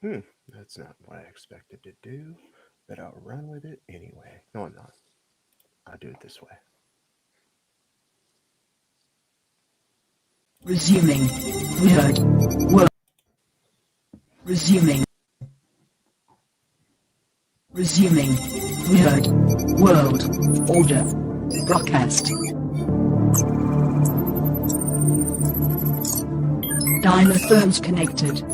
That's not what I expected to do, but I'll run with it anyway. No, I'm not. I'll do it this way. Resuming. Weird. World. Resuming. Resuming. Weird. World. Order. Broadcast. Dialer phones connected.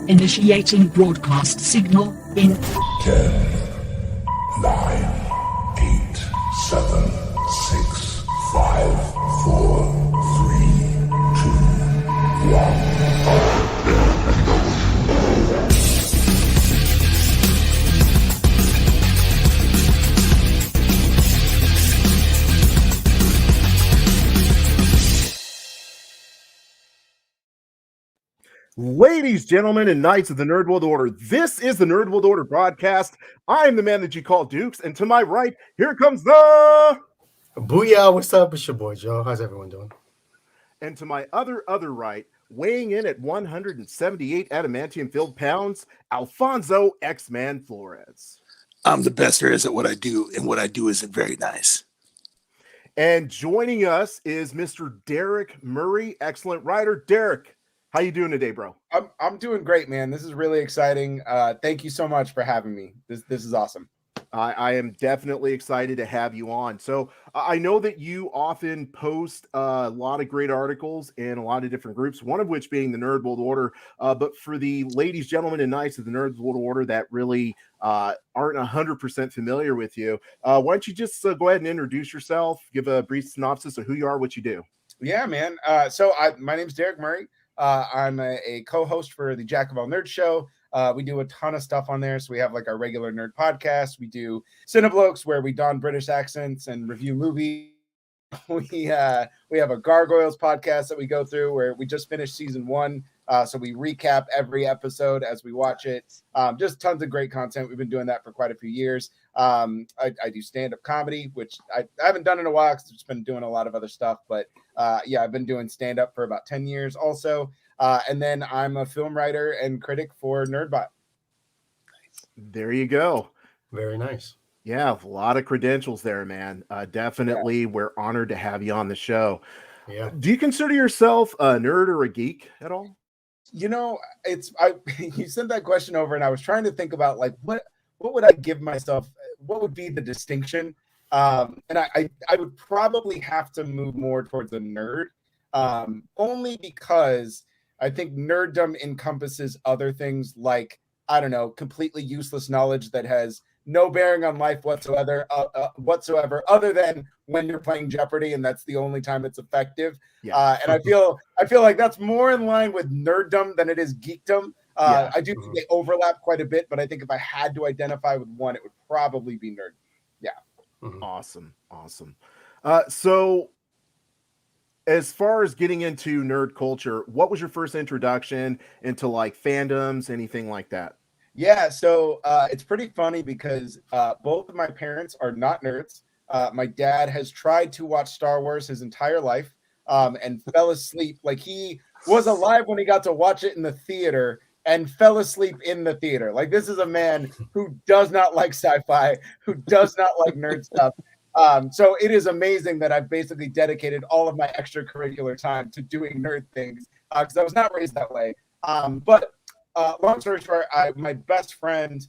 Initiating broadcast signal in 10, 9, 8, 7, 6, 5, 4, 3, 2, 1. Ladies, gentlemen, and knights of the Nerd World Order, this is the Nerd World Order broadcast. I'm the man that you call Dukes, and to my right, here comes the... Booyah, what's up? It's your boy, Joe. How's everyone doing? And to my other right, weighing in at 178 adamantium-filled pounds, Alfonso X-Man Flores. I'm the best there is at what I do, and what I do isn't very nice. And joining us is Mr. Derrick Murray, excellent writer. Derrick, how you doing today, bro? I'm doing great, man. This is really exciting. Thank you so much for having me. This is awesome. I am definitely excited to have you on. So I know that you often post a lot of great articles in a lot of different groups, one of which being the Nerd World Order. But for the ladies, gentlemen, and knights of the Nerd World Order that really aren't 100% familiar with you, why don't you just go ahead and introduce yourself, give a brief synopsis of who you are, what you do. Yeah, man. My name's Derrick Murray. I'm a co-host for the Jack of All Nerds show. We do a ton of stuff on there. So we have like our regular nerd podcast. We do Cineblokes where we don British accents and review movies. We have a Gargoyles podcast that we go through where we just finished season 1. So we recap every episode as we watch it. Just tons of great content. We've been doing that for quite a few years. I do stand-up comedy, which I haven't done in a while because I've just been doing a lot of other stuff. But I've been doing stand-up for about 10 years also. And then I'm a film writer and critic for NerdBot. There you go. Very nice. Yeah, a lot of credentials there, man. Definitely, yeah. We're honored to have you on the show. Yeah. Do you consider yourself a nerd or a geek at all? You know, you sent that question over, and I was trying to think about like what would I give myself? What would be the distinction? And I would probably have to move more towards a nerd, only because I think nerddom encompasses other things like, I don't know, completely useless knowledge that has no bearing on life whatsoever, other than when you're playing Jeopardy, and that's the only time it's effective. Yeah. And I feel like that's more in line with nerddom than it is geekdom. I do think they overlap quite a bit, but I think if I had to identify with one, it would probably be nerd. Yeah. Mm-hmm. Awesome. So as far as getting into nerd culture, what was your first introduction into like fandoms, anything like that? Yeah, so it's pretty funny because both of my parents are not nerds. My dad has tried to watch Star Wars his entire life and fell asleep. Like he was alive when he got to watch it in the theater and fell asleep in the theater. Like this is a man who does not like sci-fi, who does not like nerd stuff. So it is amazing that I've basically dedicated all of my extracurricular time to doing nerd things because I was not raised that way. But long story short, my best friend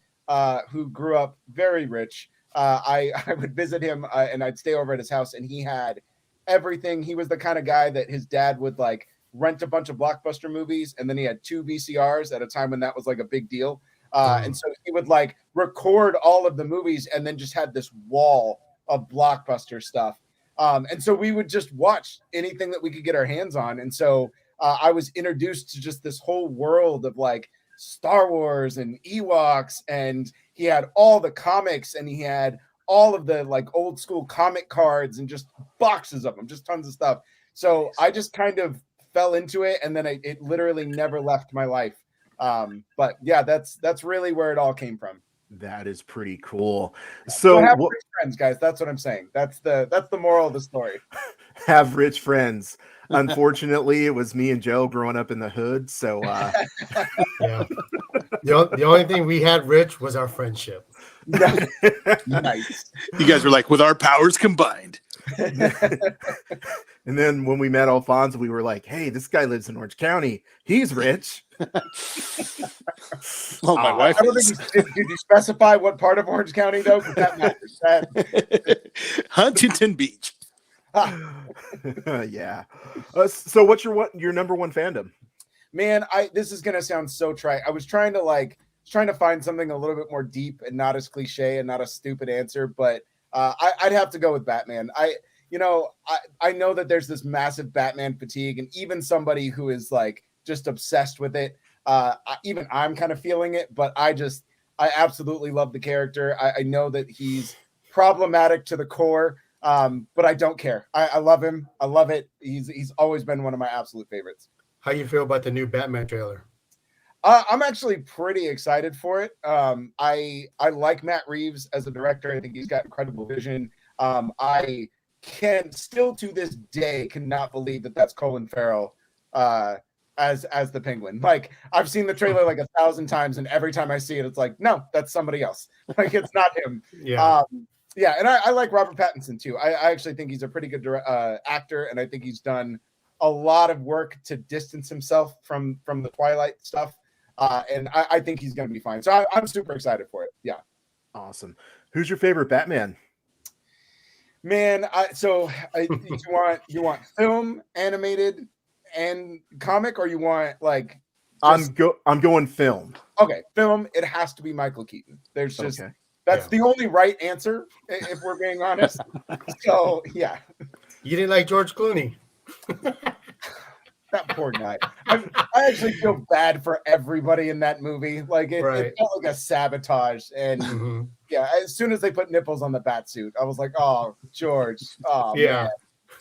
who grew up very rich, I would visit him and I'd stay over at his house, and he had everything. He was the kind of guy that his dad would like rent a bunch of blockbuster movies, and then he had 2 VCRs at a time when that was like a big deal. And so he would like record all of the movies and then just had this wall of blockbuster stuff. And so we would just watch anything that we could get our hands on. And so I was introduced to just this whole world of like Star Wars and Ewoks, and he had all the comics, and he had all of the like old school comic cards and just boxes of them, just tons of stuff. So I just kind of fell into it, and then it literally never left my life. But yeah, that's really where it all came from. That is pretty cool. So have friends, guys. That's what I'm saying. That's the moral of the story. have rich friends. Unfortunately, it was me and Joe growing up in the hood. So Yeah. The only thing we had rich was our friendship. Nice. You guys were like, with our powers combined. And then when we met Alfonso, we were like, hey, this guy lives in Orange County. He's rich. Well, my wife I don't is. think did you specify what part of Orange County though? 'Cause that matters. Huntington Beach. Yeah. So what's your number one fandom? Man, this is gonna sound so trite. I was trying to find something a little bit more deep and not as cliche and not a stupid answer, but I'd have to go with Batman. I know that there's this massive Batman fatigue, and even somebody who is like just obsessed with it, even I'm kind of feeling it, but I absolutely love the character. I know that he's problematic to the core, but I don't care. I love him. I love it. He's always been one of my absolute favorites. How you feel about the new Batman trailer? I'm actually pretty excited for it. I like Matt Reeves as a director. I think he's got incredible vision. I can still to this day cannot believe that that's Colin Farrell as the Penguin. Like, I've seen the trailer like 1,000 times, and every time I see it, it's like, no, that's somebody else. Like, it's not him. Yeah. Yeah, and I like Robert Pattinson too. I actually think he's a pretty good actor, and I think he's done a lot of work to distance himself from the Twilight stuff. And I think he's going to be fine. So I'm super excited for it. Yeah. Awesome. Who's your favorite Batman? Man, you want film, animated, and comic, or you want like? I'm going film. Okay, film. It has to be Michael Keaton. There's just that's the only right answer if we're being honest. So yeah. You didn't like George Clooney. That poor guy. I actually feel bad for everybody in that movie. Like it felt like a sabotage. And yeah, as soon as they put nipples on the bat suit, I was like, "Oh, George, oh yeah,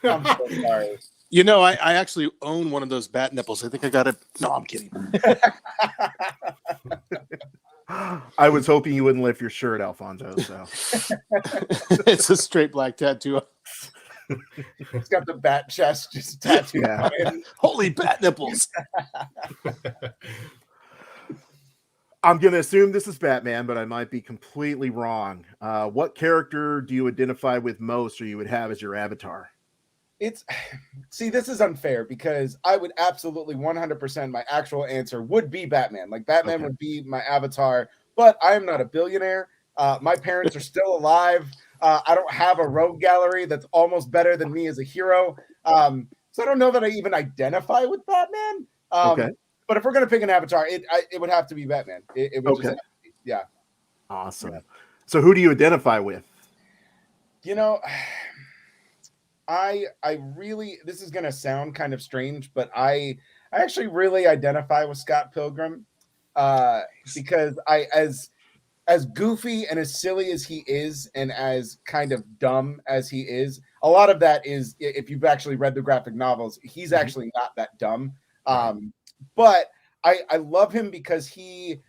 man. I'm so sorry." You know, I actually own one of those bat nipples. I think I got it. No, I'm kidding. I was hoping you wouldn't lift your shirt, Alfonso. So it's a straight black tattoo. He's got the bat chest just tattooed on him. Holy bat nipples. I'm going to assume this is Batman, but I might be completely wrong. What character do you identify with most, or you would have as your avatar? See, this is unfair because I would absolutely 100% my actual answer would be Batman. Like Batman would be my avatar, but I am not a billionaire. My parents are still alive. I don't have a rogue gallery that's almost better than me as a hero. So I don't know that I even identify with Batman. But if we're going to pick an avatar, it would have to be Batman. It would just have to be, yeah. Awesome. Yeah. So who do you identify with? You know, I really, this is going to sound kind of strange, but I actually really identify with Scott Pilgrim because as goofy and as silly as he is and as kind of dumb as he is, a lot of that is, if you've actually read the graphic novels, he's actually not that dumb. But I love him because he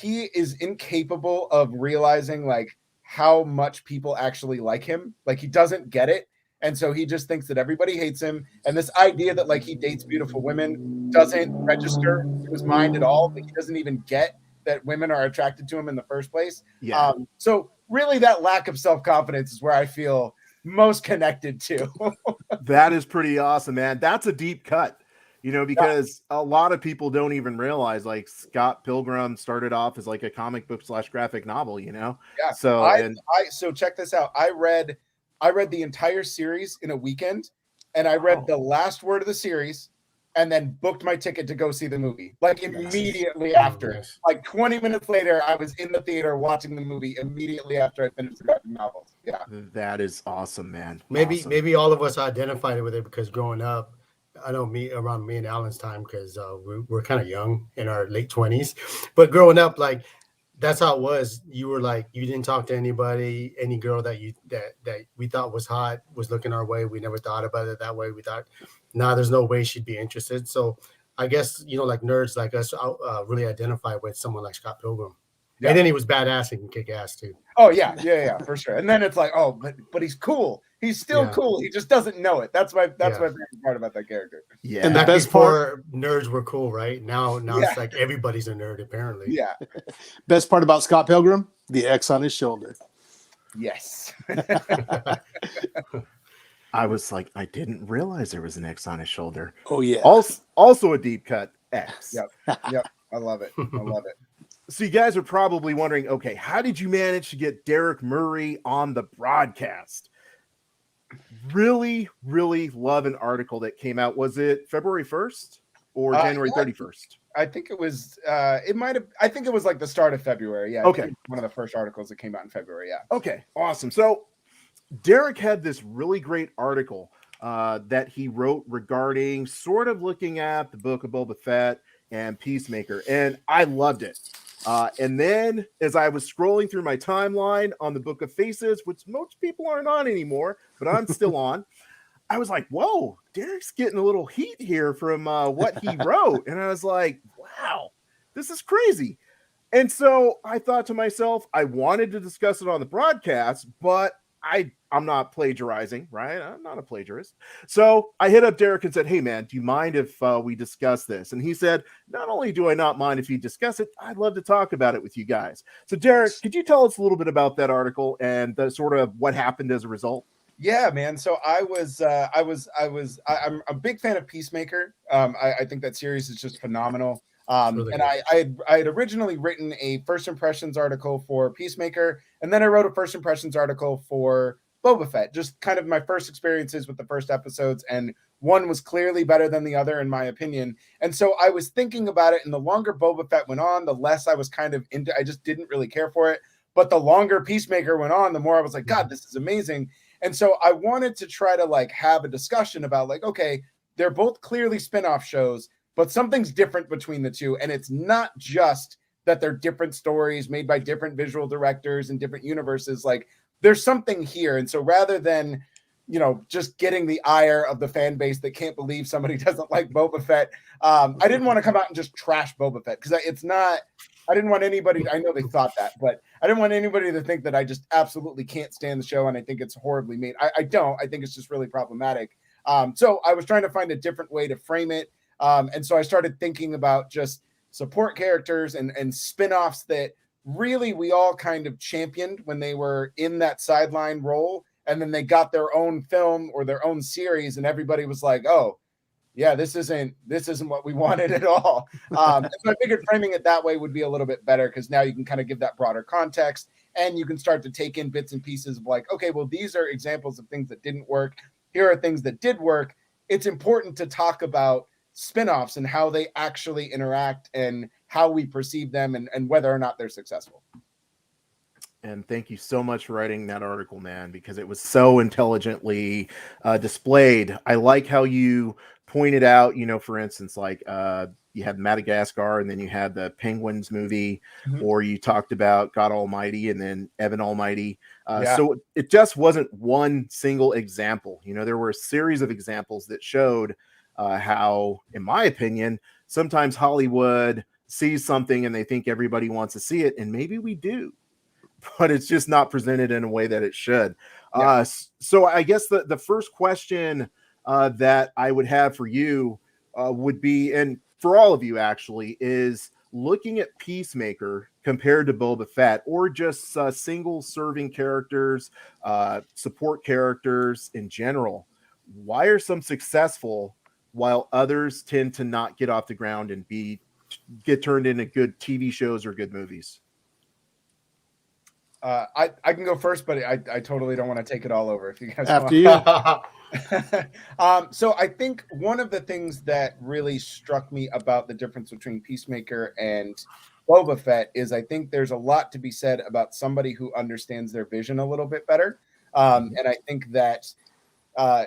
is incapable of realizing like how much people actually like him. Like he doesn't get it. And so he just thinks that everybody hates him. And this idea that like he dates beautiful women doesn't register to his mind at all. Like he doesn't even get that women are attracted to him in the first place. Yeah. So really that lack of self-confidence is where I feel most connected to. That is pretty awesome, man. That's a deep cut, you know, because a lot of people don't even realize like Scott Pilgrim started off as like a comic book / graphic novel, you know? Yeah. So, so check this out. I read the entire series in a weekend, and I read the last word of the series and then booked my ticket to go see the movie. Like immediately after. Like 20 minutes later, I was in the theater watching the movie immediately after I finished the graphic novels. Yeah. That is awesome, man. Maybe all of us identified with it because growing up, I know around me and Alan's time, because we're kind of young in our late 20s, but growing up, like that's how it was. You were like, you didn't talk to anybody, any girl that we thought was hot was looking our way. We never thought about it that way. We thought, nah, there's no way she'd be interested. So I guess, you know, like nerds like us really identify with someone like Scott Pilgrim. And then he was badass and can kick ass too. Oh yeah, for sure. And then it's like, oh, but he's cool. He's still Yeah. cool. He just doesn't know it. That's my Yeah. favorite part about that character. Yeah. And the Back best part, before nerds were cool, right? Now Yeah. it's like everybody's a nerd apparently. Yeah. best part about Scott Pilgrim, the X on his shoulder. Yes. I was like, I didn't realize there was an X on his shoulder. Oh yeah. Also a deep cut X. Yep. Yep. I love it. I love it. So you guys are probably wondering, okay, how did you manage to get Derrick Murray on the broadcast? Really, really love an article that came out. Was it February 1st or January 31st? I think it was I think it was like the start of February. Yeah. Okay. One of the first articles that came out in February. Yeah. Okay, awesome. So Derrick had this really great article that he wrote regarding sort of looking at the book of Boba Fett and Peacemaker, and I loved it. And then as I was scrolling through my timeline on the Book of Faces, which most people aren't on anymore, but I'm still on, I was like, whoa, Derrick's getting a little heat here from what he wrote. And I was like, wow, this is crazy. And so I thought to myself, I wanted to discuss it on the broadcast, but I'm not plagiarizing, right? I'm not a plagiarist. So I hit up Derrick and said, hey, man, do you mind if we discuss this? And he said, not only do I not mind if you discuss it, I'd love to talk about it with you guys. So Derrick, could you tell us a little bit about that article and the sort of what happened as a result? Yeah, man. So I'm a big fan of Peacemaker. I think that series is just phenomenal. Really And good. I had originally written a first impressions article for Peacemaker, and then I wrote a first impressions article for Boba Fett, just kind of my first experiences with the first episodes, and one was clearly better than the other in my opinion. And so I was thinking about it, and the longer Boba Fett went on, the less I was kind of into, I just didn't really care for it. But the longer Peacemaker went on, the more I was like, God, this is amazing. And so I wanted to try to like have a discussion about like, okay, they're both clearly spin-off shows, but something's different between the two. And it's not just that they're different stories made by different visual directors and different universes. Like there's something here. And so rather than, you know, just getting the ire of the fan base that can't believe somebody doesn't like Boba Fett, I didn't want to come out and just trash Boba Fett because it's not, I didn't want anybody, I know they thought that, but I didn't want anybody to think that I just absolutely can't stand the show and I think it's horribly made. I don't. I think it's just really problematic. So I was trying to find a different way to frame it. And so I started thinking about just support characters and spin-offs that really we all kind of championed when they were in that sideline role. And then they got their own film or their own series and everybody was like, oh, yeah, this isn't what we wanted at all. So I figured framing it that way would be a little bit better because now you can kind of give that broader context and you can start to take in bits and pieces of like, okay, well, these are examples of things that didn't work. Here are things that did work. It's important to talk about spinoffs and how they actually interact and how we perceive them and whether or not they're successful. And thank you so much for writing that article, man, because it was so intelligently displayed. I like how you pointed out, you know, for instance, like you had Madagascar and then you had the Penguins movie, or you talked about God Almighty and then Evan Almighty. So it just wasn't one single example. You know, there were a series of examples that showed how, in my opinion, sometimes Hollywood sees something and they think everybody wants to see it. And maybe we do, but it's just not presented in a way that it should. So I guess the first question that I would have for you would be, and for all of you actually, is looking at Peacemaker compared to Boba Fett, or just single serving characters, support characters in general. Why are some successful while others tend to not get off the ground and get turned into good TV shows or good movies? I can go first, but I totally don't want to take it all over if you guys After want. you. So I think one of the things that really struck me about the difference between Peacemaker and Boba Fett is I think there's a lot to be said about somebody who understands their vision a little bit better. And I think that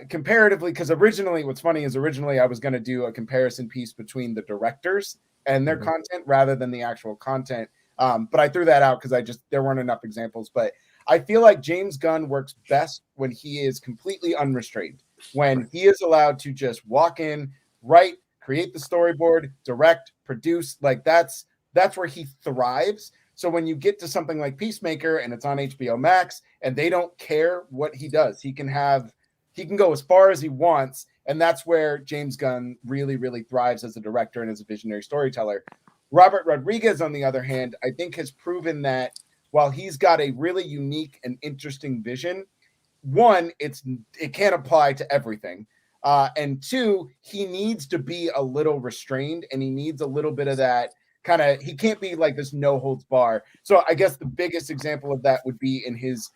comparatively, because originally what's funny is originally I was going to do a comparison piece between the directors and their content rather than the actual content. But I threw that out because there weren't enough examples. But I feel like James Gunn works best when he is completely unrestrained, when he is allowed to just walk in, write, create the storyboard, direct, produce. Like that's where he thrives. So when you get to something like Peacemaker and it's on HBO Max and they don't care what he does, he can go as far as he wants. And that's where James Gunn really, really thrives as a director and as a visionary storyteller. Robert Rodriguez, on the other hand, I think has proven that while he's got a really unique and interesting vision, one, it can't apply to everything. And two, he needs to be a little restrained and he needs a little bit of that kind of, he can't be like this no holds bar. So I guess the biggest example of that would be in his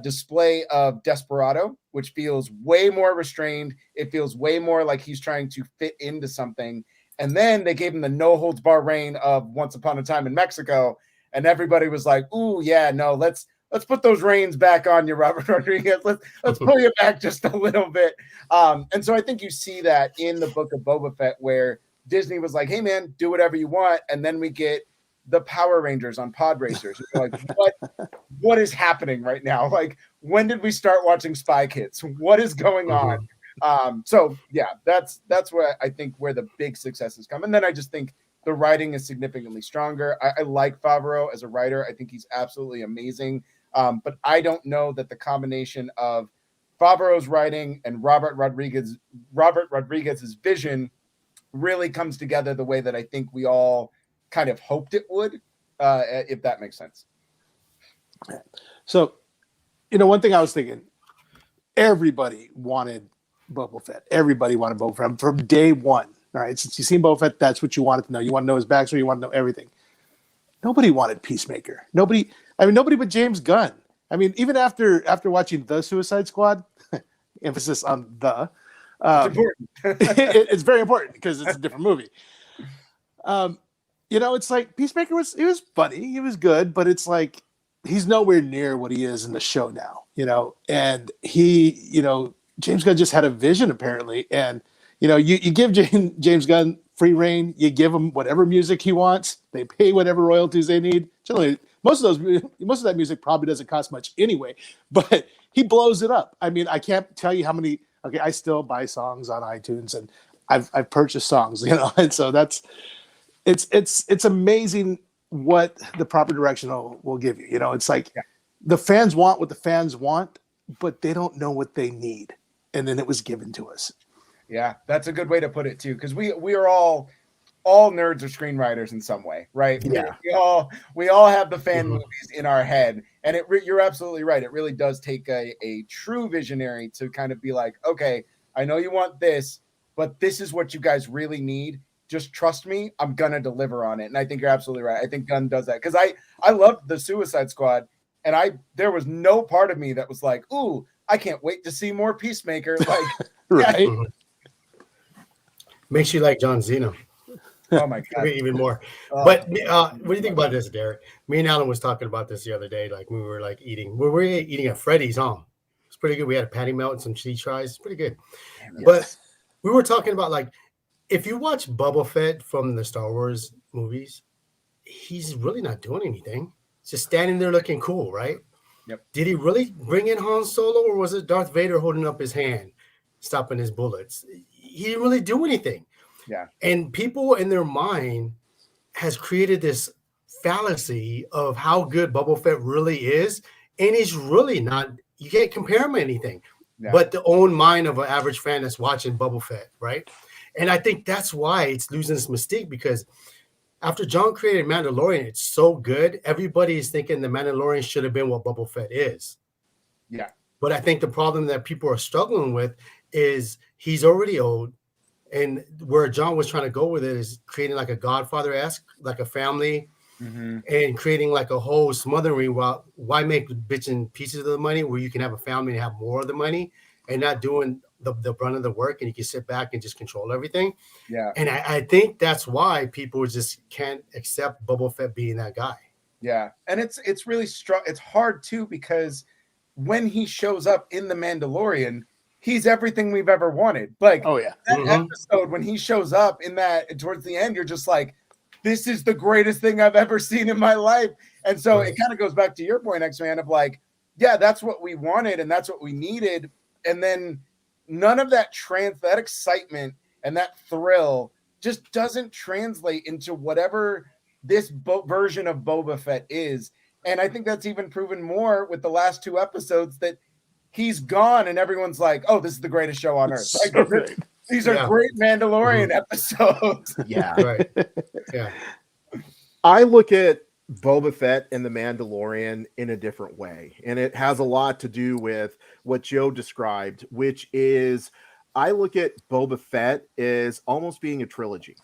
display of Desperado, which feels way more restrained. It feels way more like he's trying to fit into something. And then they gave him the no holds bar reign of Once Upon a Time in Mexico. And everybody was like, ooh, yeah, no, let's put those reins back on you, Robert Rodriguez. Let's pull you back just a little bit. And so I think you see that in the Book of Boba Fett, where Disney was like, hey, man, do whatever you want. And then we get the Power Rangers on pod racers. You're like, what is happening right now? Like, when did we start watching Spy Kids? What is going on? So yeah, that's where I think where the big successes come. And then I just think the writing is significantly stronger. I like Favreau as a writer. I think he's absolutely amazing. But I don't know that the combination of Favreau's writing and Robert Rodriguez's vision really comes together the way that I think we all kind of hoped it would, if that makes sense. So, one thing I was thinking, everybody wanted Boba Fett. Everybody wanted Boba Fett from day one. All right, since you've seen Boba Fett, that's what you wanted to know. You want to know his backstory. You want to know everything. Nobody wanted Peacemaker. Nobody but James Gunn. I mean, even after watching The Suicide Squad, emphasis on the, It's important. it's very important because it's a different movie. It's like Peacemaker was funny. He was good, but it's like he's nowhere near what he is in the show now, and James Gunn just had a vision apparently. And, you give James Gunn free reign, you give him whatever music he wants. They pay whatever royalties they need. Generally, most of that music probably doesn't cost much anyway, but he blows it up. I mean, I can't tell you how many, I still buy songs on iTunes and I've purchased songs, and so it's amazing what the proper direction will give you. It's like the fans want what the fans want, but they don't know what they need. And then it was given to us. Yeah, that's a good way to put it too. Because we are all nerds or screenwriters in some way, right? Yeah. We all have the fan movies in our head. And you're absolutely right. It really does take a true visionary to kind of be like, okay, I know you want this, but this is what you guys really need. Just trust me, I'm gonna deliver on it. And I think you're absolutely right. I think Gunn does that. Because I loved the Suicide Squad, and there was no part of me that was like, ooh, I can't wait to see more Peacemaker. Like, right. Makes you like John Cena. Oh my God. Even more. But what do you think about this, Derrick? Me and Alan was talking about this the other day. Like we were eating. We were eating at Freddy's, huh? It's pretty good. We had a patty melt and some cheese fries. It's pretty good. Yes. But we were talking about, like, if you watch Boba Fett from the Star Wars movies, he's really not doing anything. He's just standing there looking cool, right? Yep. Did he really bring in Han Solo, or was it Darth Vader holding up his hand, stopping his bullets? He didn't really do anything. Yeah. And people in their mind has created this fallacy of how good Boba Fett really is. And he's really not. You can't compare him to anything but the own mind of an average fan that's watching Boba Fett, right? And I think that's why it's losing its mystique, because after John created Mandalorian, it's so good. Everybody is thinking the Mandalorian should have been what Boba Fett is. Yeah. But I think the problem that people are struggling with is he's already old. And where John was trying to go with it is creating like a Godfather-esque, like a family, and creating like a whole smothering. Why make bits and pieces of the money where you can have a family and have more of the money and not doing the brunt of the work, and you can sit back and just control everything. Yeah. And I think that's why people just can't accept Boba Fett being that guy. Yeah. And it's really strong. It's hard too, because when he shows up in The Mandalorian, he's everything we've ever wanted. Like, oh yeah, that episode when he shows up in that towards the end, you're just like, this is the greatest thing I've ever seen in my life. And so it kind of goes back to your point, X-Man, of like, yeah, that's what we wanted and that's what we needed. And then none of that that excitement and that thrill just doesn't translate into whatever this version of Boba Fett is. And I think that's even proven more with the last 2 episodes that he's gone and everyone's like, oh, this is the greatest show on earth. Like, So great. these are great Mandalorian episodes. Yeah. Right. Yeah. I look at Boba Fett and the Mandalorian in a different way. And it has a lot to do with what Joe described, which is I look at Boba Fett as almost being a trilogy.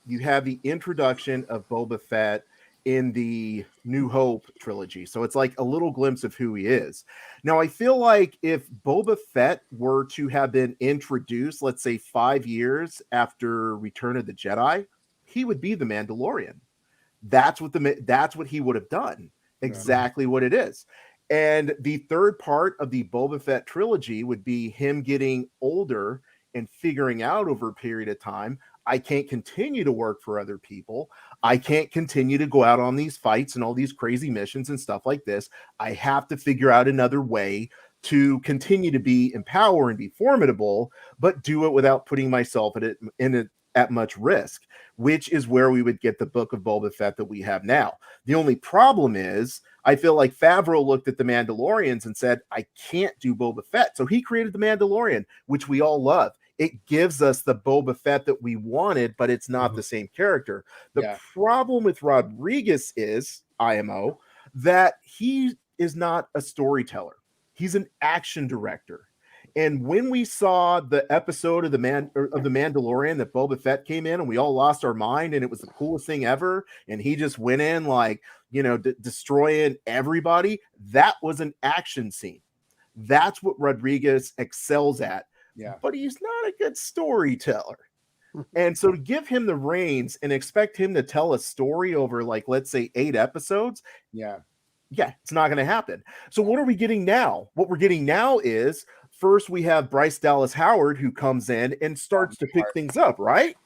You have the introduction of Boba Fett in the New Hope trilogy. So it's like a little glimpse of who he is. Now, I feel like if Boba Fett were to have been introduced, let's say 5 years after Return of the Jedi, he would be the Mandalorian. That's what he would have done. Exactly what it is. And the third part of the Boba Fett trilogy would be him getting older and figuring out over a period of time, I can't continue to work for other people. I can't continue to go out on these fights and all these crazy missions and stuff like this. I have to figure out another way to continue to be empowered and be formidable, but do it without putting myself at much risk, which is where we would get the book of Boba Fett that we have now. The only problem is I feel like Favreau looked at the Mandalorians and said, I can't do Boba Fett. So he created the Mandalorian, which we all love. It gives us the Boba Fett that we wanted, but it's not the same character. The problem with Rodriguez is, IMO, that he is not a storyteller. He's an action director. And when we saw the episode of the Mandalorian that Boba Fett came in and we all lost our mind and it was the coolest thing ever, and he just went in like, destroying everybody, that was an action scene. That's what Rodriguez excels at. Yeah. But he's not a good storyteller. And so to give him the reins and expect him to tell a story over, like, let's say 8 episodes. Yeah, it's not going to happen. So what are we getting now? What we're getting now is first we have Bryce Dallas Howard who comes in and starts to pick things up, right?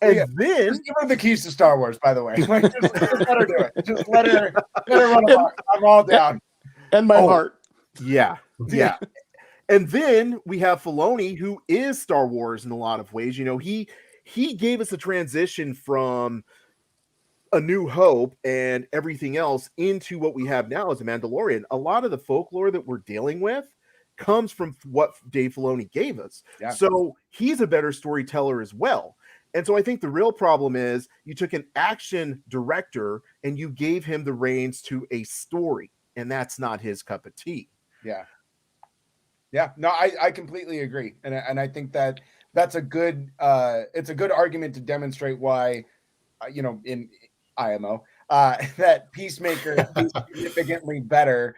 And then just give her the keys to Star Wars, by the way. Like, just let her do it. Just let her run amok. I'm all down. And my heart. Yeah. And then we have Filoni, who is Star Wars in a lot of ways. He gave us a transition from A New Hope and everything else into what we have now as a Mandalorian. A lot of the folklore that we're dealing with comes from what Dave Filoni gave us. Yeah. So he's a better storyteller as well. And so I think the real problem is you took an action director and you gave him the reins to a story, and that's not his cup of tea. Yeah, no, I completely agree. And I think that's a good it's a good argument to demonstrate why, in IMO, that Peacemaker is significantly better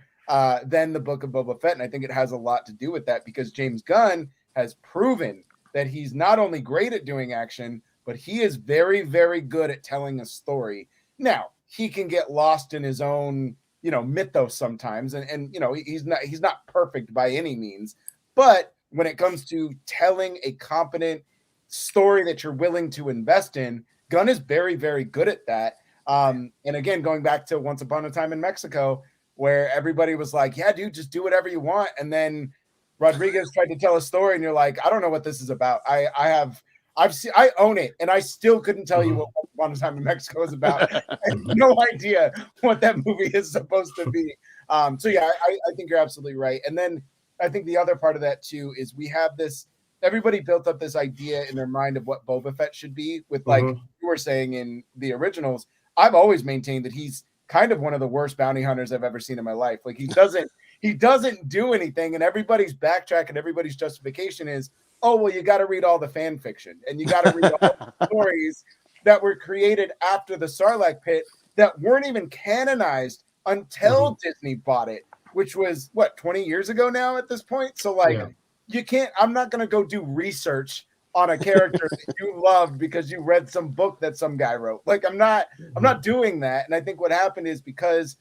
than the Book of Boba Fett. And I think it has a lot to do with that because James Gunn has proven that he's not only great at doing action, but he is very, very good at telling a story. Now, he can get lost in his own mythos sometimes, and he's not perfect by any means, but when it comes to telling a competent story that you're willing to invest in, Gunn is very, very good at that. And again, going back to Once Upon a Time in Mexico, where everybody was like, yeah, dude, just do whatever you want. And then Rodriguez tried to tell a story and you're like, I don't know what this is about. I own it, and I still couldn't tell you what Once Upon a Time in Mexico is about. I have no idea what that movie is supposed to be. So yeah, I think you're absolutely right. And then I think the other part of that too is we have this. Everybody built up this idea in their mind of what Boba Fett should be. With like you were saying in the originals, I've always maintained that he's kind of one of the worst bounty hunters I've ever seen in my life. Like he doesn't do anything, and everybody's backtrack and everybody's justification is, oh, well, you got to read all the fan fiction and you got to read all the stories that were created after the Sarlacc pit that weren't even canonized until Disney bought it, which was 20 years ago now at this point. So you can't, I'm not going to go do research on a character that you loved because you read some book that some guy wrote. Like I'm not doing that. And I think what happened is because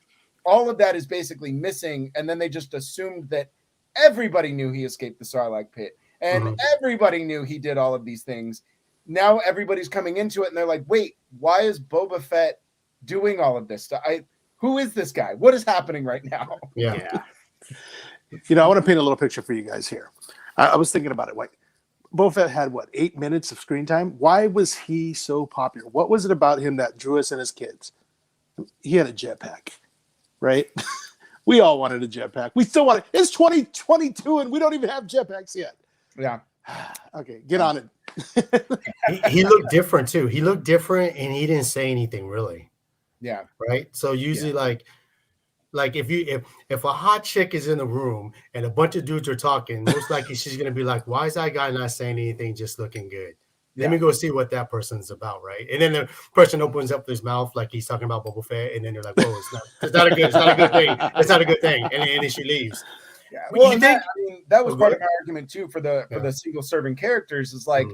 all of that is basically missing. And then they just assumed that everybody knew he escaped the Sarlacc pit. And everybody knew he did all of these things. Now everybody's coming into it and they're like, wait, why is Boba Fett doing all of this stuff? Who is this guy? What is happening right now? Yeah. I want to paint a little picture for you guys here. I was thinking about it. Like Boba Fett had 8 minutes of screen time? Why was he so popular? What was it about him that drew us and his kids? he had a jetpack, right? We all wanted a jetpack. We still want it. It's 2022 and we don't even have jetpacks yet. Yeah. Okay, get on it. He looked different too. He looked different, and he didn't say anything really. Yeah. Right. So usually, like if a hot chick is in the room and a bunch of dudes are talking, most likely she's gonna be like, "Why is that guy not saying anything? Just looking good. Let me go see what that person's about." Right. And then the person opens up his mouth like he's talking about Boba Fett, and then they're like, "Oh, it's not a good thing. It's not a good thing." And then she leaves. Yeah. Well, that was Oh, part good. of my argument too for the single serving characters is like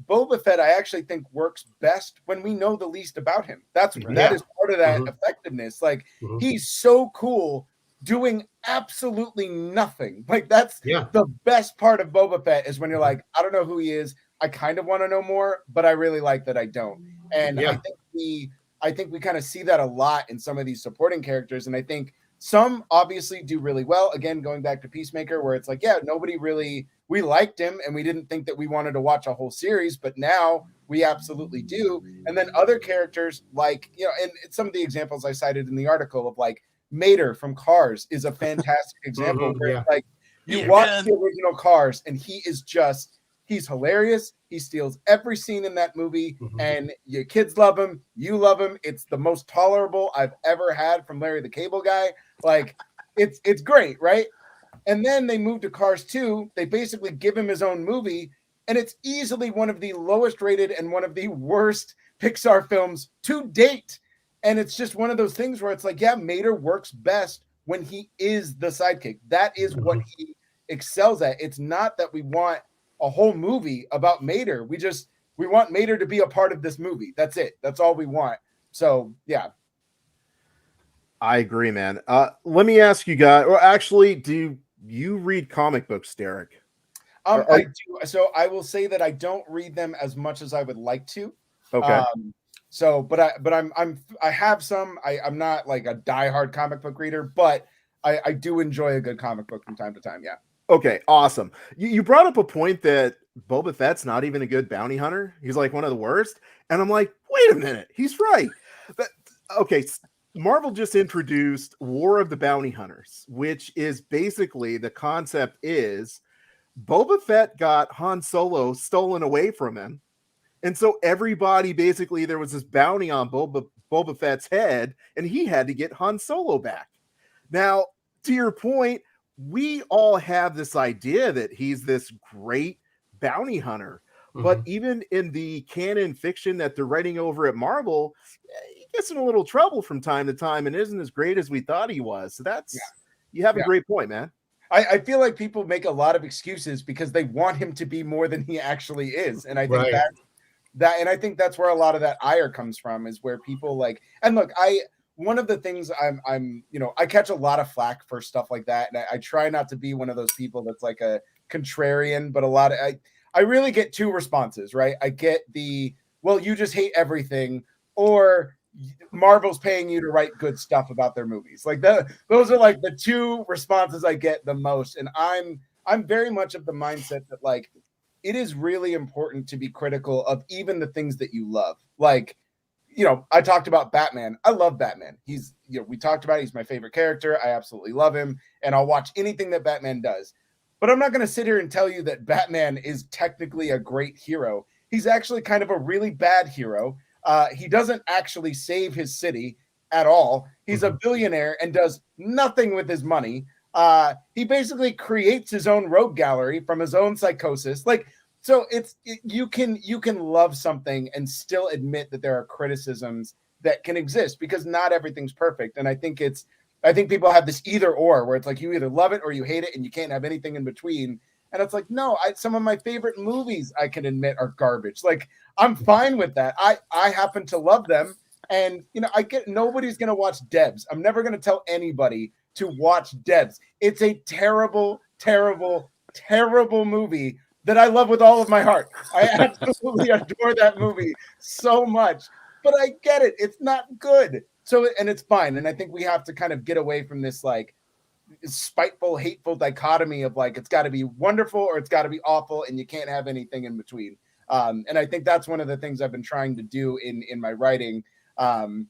Boba Fett. I actually think works best when we know the least about him. That is part of that effectiveness. Like he's so cool doing absolutely nothing. Like that's the best part of Boba Fett is when you're like, I don't know who he is. I kind of want to know more, but I really like that I don't. And I think we kind of see that a lot in some of these supporting characters. And I think some obviously do really well. Again, going back to Peacemaker, where it's like, we liked him and we didn't think that we wanted to watch a whole series, but now we absolutely do. And then other characters like, and some of the examples I cited in the article of like Mater from Cars is a fantastic example where like you watch the original Cars and he is just, he's hilarious. He steals every scene in that movie and your kids love him. You love him. It's the most tolerable I've ever had from Larry the Cable Guy. Like it's great. Right. And then they moved to Cars 2. They basically give him his own movie. And it's easily one of the lowest rated and one of the worst Pixar films to date. And it's just one of those things where it's like, Mater works best when he is the sidekick. That is what he excels at. It's not that we want a whole movie about Mater. We want Mater to be a part of this movie. That's it. That's all we want. So, yeah. I agree, man. Let me ask you guys, or actually, do you read comic books, Derrick? I do. So I will say that I don't read them as much as I would like to. Okay. I have some. I'm not like a diehard comic book reader, but I do enjoy a good comic book from time to time. Yeah. Okay, awesome. You brought up a point that Boba Fett's not even a good bounty hunter. He's like one of the worst. And I'm like, wait a minute, he's right. Okay, Marvel just introduced War of the Bounty Hunters, which is basically the concept is Boba Fett got Han Solo stolen away from him. And so everybody basically, there was this bounty on Boba Fett's head, and he had to get Han Solo back. Now, to your point, we all have this idea that he's this great bounty hunter, but even in the canon fiction that they're writing over at Marvel, he gets in a little trouble from time to time and isn't as great as we thought he was. So you have a great point, man. I feel like people make a lot of excuses because they want him to be more than he actually is. And I think and I think that's where a lot of that ire comes from, is where people like, and look, one of the things I'm I catch a lot of flack for stuff like that. And I try not to be one of those people that's like a contrarian, but I really get two responses, right? I get well, you just hate everything, or Marvel's paying you to write good stuff about their movies. Like those are like the two responses I get the most. And I'm very much of the mindset that like, it is really important to be critical of even the things that you love. Like, I talked about Batman. I love Batman. We talked about it. He's my favorite character. I absolutely love him. And I'll watch anything that Batman does. But I'm not going to sit here and tell you that Batman is technically a great hero. He's actually kind of a really bad hero. He doesn't actually save his city at all. He's a billionaire and does nothing with his money. He basically creates his own rogue gallery from his own psychosis. Like, so you can love something and still admit that there are criticisms that can exist because not everything's perfect. And I think people have this either or where it's like you either love it or you hate it and you can't have anything in between. And it's like, no, some of my favorite movies I can admit are garbage. Like, I'm fine with that. I happen to love them. And, I get nobody's going to watch Debs. I'm never going to tell anybody to watch Debs. It's a terrible, terrible, terrible movie that I love with all of my heart. I absolutely adore that movie so much, but I get it. It's not good. So, and it's fine. And I think we have to kind of get away from this, like, spiteful, hateful dichotomy of like, it's got to be wonderful or it's got to be awful. And you can't have anything in between. And I think that's one of the things I've been trying to do in my writing. And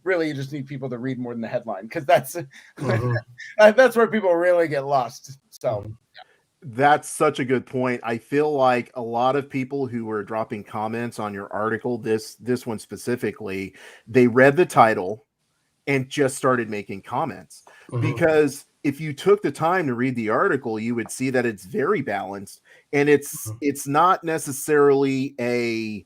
really you just need people to read more than the headline, because that's Mhm. that's where people really get lost. So That's such a good point. I feel like a lot of people who were dropping comments on your article, this one specifically, they read the title and just started making comments. Mhm. Because if you took the time to read the article, you would see that it's very balanced, and it's not necessarily a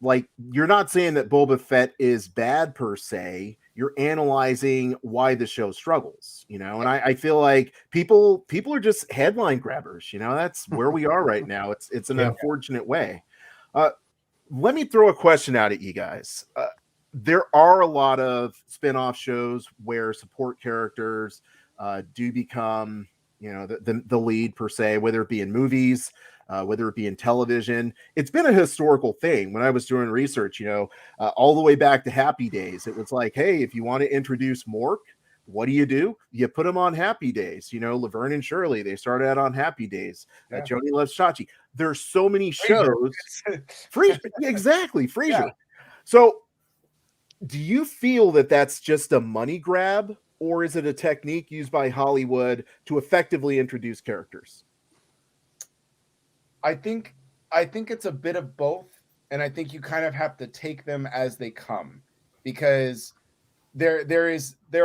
like, you're not saying that Boba Fett is bad per se. You're analyzing why the show struggles, and I feel like people are just headline grabbers. That's where we are right now. It's an unfortunate way. Let me throw a question out at you guys. There are a lot of spin-off shows where support characters do become, the lead per se, whether it be in movies, whether it be in television. It's been a historical thing. When I was doing research, all the way back to Happy Days, it was like, hey, if you want to introduce Mork, what do? You put them on Happy Days. Laverne and Shirley, they started out on Happy Days. Joni Loves Chachi. There's so many shows. Frasier, exactly, Frasier. Yeah. So, do you feel that that's just a money grab, or is it a technique used by Hollywood to effectively introduce characters? I think it's a bit of both, and I think you kind of have to take them as they come, because there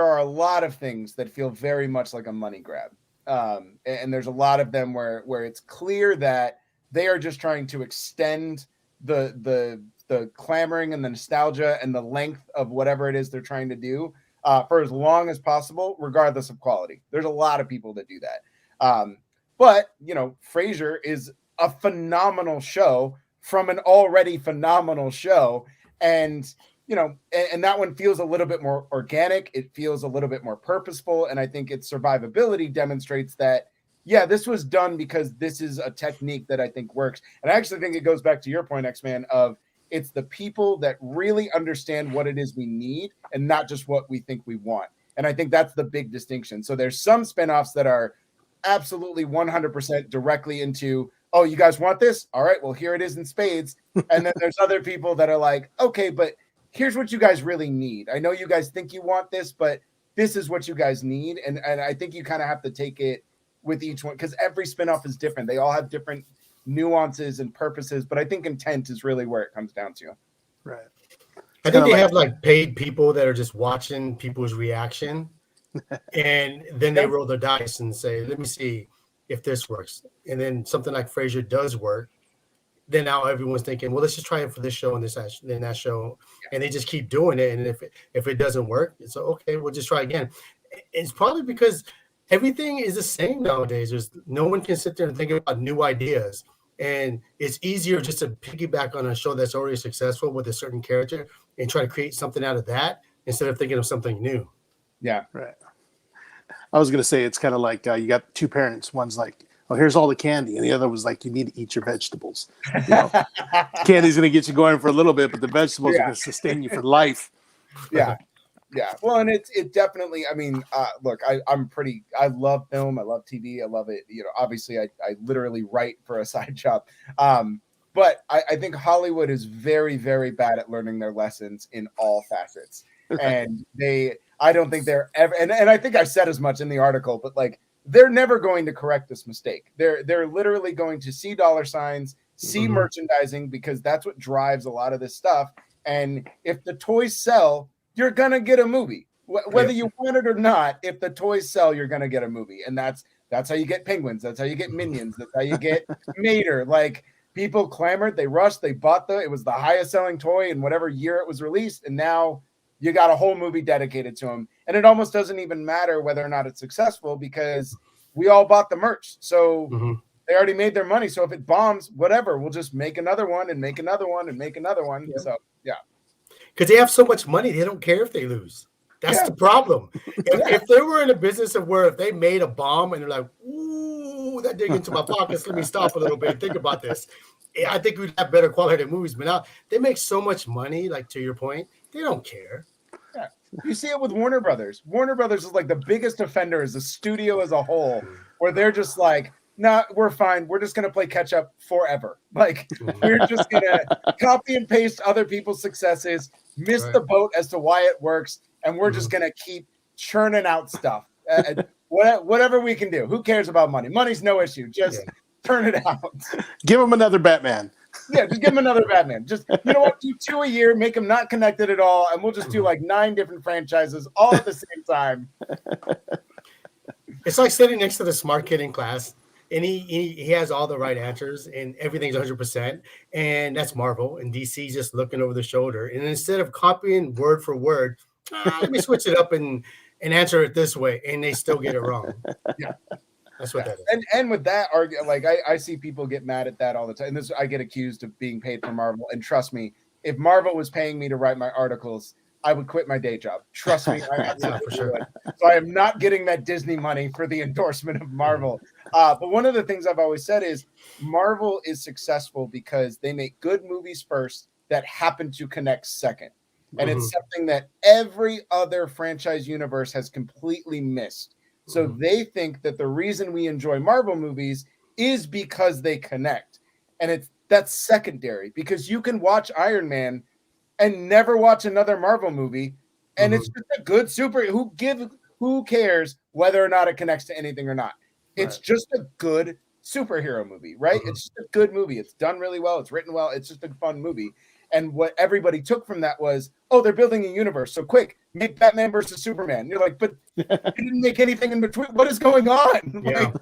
are a lot of things that feel very much like a money grab, and there's a lot of them where it's clear that they are just trying to extend the clamoring and the nostalgia and the length of whatever it is they're trying to do for as long as possible, regardless of quality. There's a lot of people that do that, but Frasier is a phenomenal show from an already phenomenal show. And, and that one feels a little bit more organic. It feels a little bit more purposeful. And I think its survivability demonstrates that, this was done because this is a technique that I think works. And I actually think it goes back to your point, X-Man, of it's the people that really understand what it is we need and not just what we think we want. And I think that's the big distinction. So there's some spinoffs that are absolutely 100% directly into, oh, you guys want this? All right, well, here it is in spades. And then there's other people that are like, okay, but here's what you guys really need. I know you guys think you want this, but this is what you guys need. And I think you kind of have to take it with each one, because every spinoff is different. They all have different nuances and purposes, but I think intent is really where it comes down to. Right. I think they have like paid people that are just watching people's reaction, and then they roll the dice and say, let me see if this works. And then something like Frasier does work. Then now everyone's thinking, well, let's just try it for this show and then that show. And they just keep doing it. And if it doesn't work, it's okay, we'll just try again. It's probably because everything is the same nowadays. There's no one can sit there and think about new ideas. And it's easier just to piggyback on a show that's already successful with a certain character and try to create something out of that instead of thinking of something new. Yeah. Right. I was going to say, it's kind of like you got two parents. One's like, oh, here's all the candy. And the other was like, you need to eat your vegetables. Candy's going to get you going for a little bit, but the vegetables are going to sustain you for life. Yeah. Yeah. Well, and it definitely, I mean, look, I love film. I love TV. I love it. Obviously I literally write for a side job. But I think Hollywood is very, very bad at learning their lessons in all facets. And I don't think they're ever, and I think I said as much in the article, but like, they're never going to correct this mistake. They're literally going to see dollar signs, see merchandising, because that's what drives a lot of this stuff. And if the toys sell, you're going to get a movie, whether you want it or not. If the toys sell, you're going to get a movie. And that's how you get Penguins. That's how you get Minions. That's how you get Mater. Like, people clamored, they rushed, they bought it was the highest selling toy in whatever year it was released. And now you got a whole movie dedicated to him. And it almost doesn't even matter whether or not it's successful, because we all bought the merch. So they already made their money. So if it bombs, whatever, we'll just make another one and make another one and make another one. Yeah. So, yeah. Because they have so much money, they don't care if they lose. That's the problem. If they were in a business of where if they made a bomb and they're like, ooh, that dig into my pockets, let me stop a little bit and think about this, I think we'd have better quality movies. But now they make so much money, like to your point, they don't care. Yeah. You see it with Warner Brothers. Warner Brothers is like the biggest offender as a studio as a whole, where they're just like, nah, we're fine. We're just gonna play catch up forever. Like we're just gonna copy and paste other people's successes, miss the boat as to why it works, and we're just gonna keep churning out stuff. Whatever we can do. Who cares about money? Money's no issue. Just turn it out. Give him another Batman. Yeah, just give him another Batman. Just, you know what? Do 2 a year, make them not connected at all, and we'll just do like 9 different franchises all at the same time. It's like sitting next to the smart kid in class, and he has all the right answers, and everything's 100%, and that's Marvel, and DC just looking over the shoulder. And instead of copying word for word, let me switch it up and answer it this way, and they still get it wrong. Yeah. That's what that is. And with that argument, like I see people get mad at that all the time. And I get accused of being paid for Marvel. And trust me, if Marvel was paying me to write my articles, I would quit my day job. Trust me, for sure. So I am not getting that Disney money for the endorsement of Marvel. But one of the things I've always said is Marvel is successful because they make good movies first that happen to connect second. And it's something that every other franchise universe has completely missed. So they think that the reason we enjoy Marvel movies is because they connect. And that's secondary because you can watch Iron Man and never watch another Marvel movie. And it's just a good who cares whether or not it connects to anything or not. It's just a good superhero movie, right? It's just a good movie. It's done really well. It's written well. It's just a fun movie. And what everybody took from that was, oh, they're building a universe. So quick, make Batman versus Superman. And you're like, but you didn't make anything in between. What is going on? Yeah.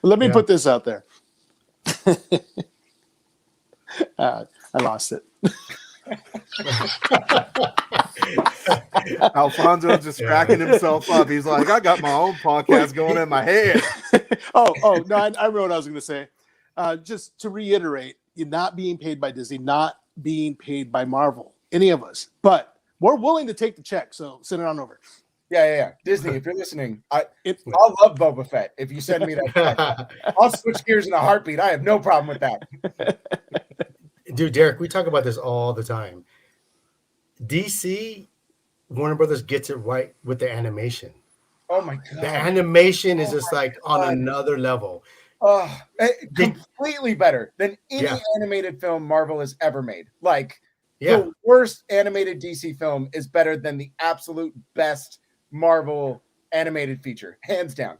Let me put this out there. I lost it. Alfonso's just cracking himself up. He's like, I got my own podcast going in my head. No, I wrote what I was going to say. Just to reiterate, you're not being paid by Disney, not being paid by Marvel, any of us, but we're willing to take the check. So send it on over. Yeah. Disney, if you're listening, I'll love Boba Fett. If you send me that check, I'll switch gears in a heartbeat. I have no problem with that. Dude, Derrick, we talk about this all the time. DC, Warner Brothers gets it right with the animation. Oh my God. The animation is just like on another level. Completely better than any animated film Marvel has ever made. Like the worst animated DC film is better than the absolute best Marvel animated feature, hands down,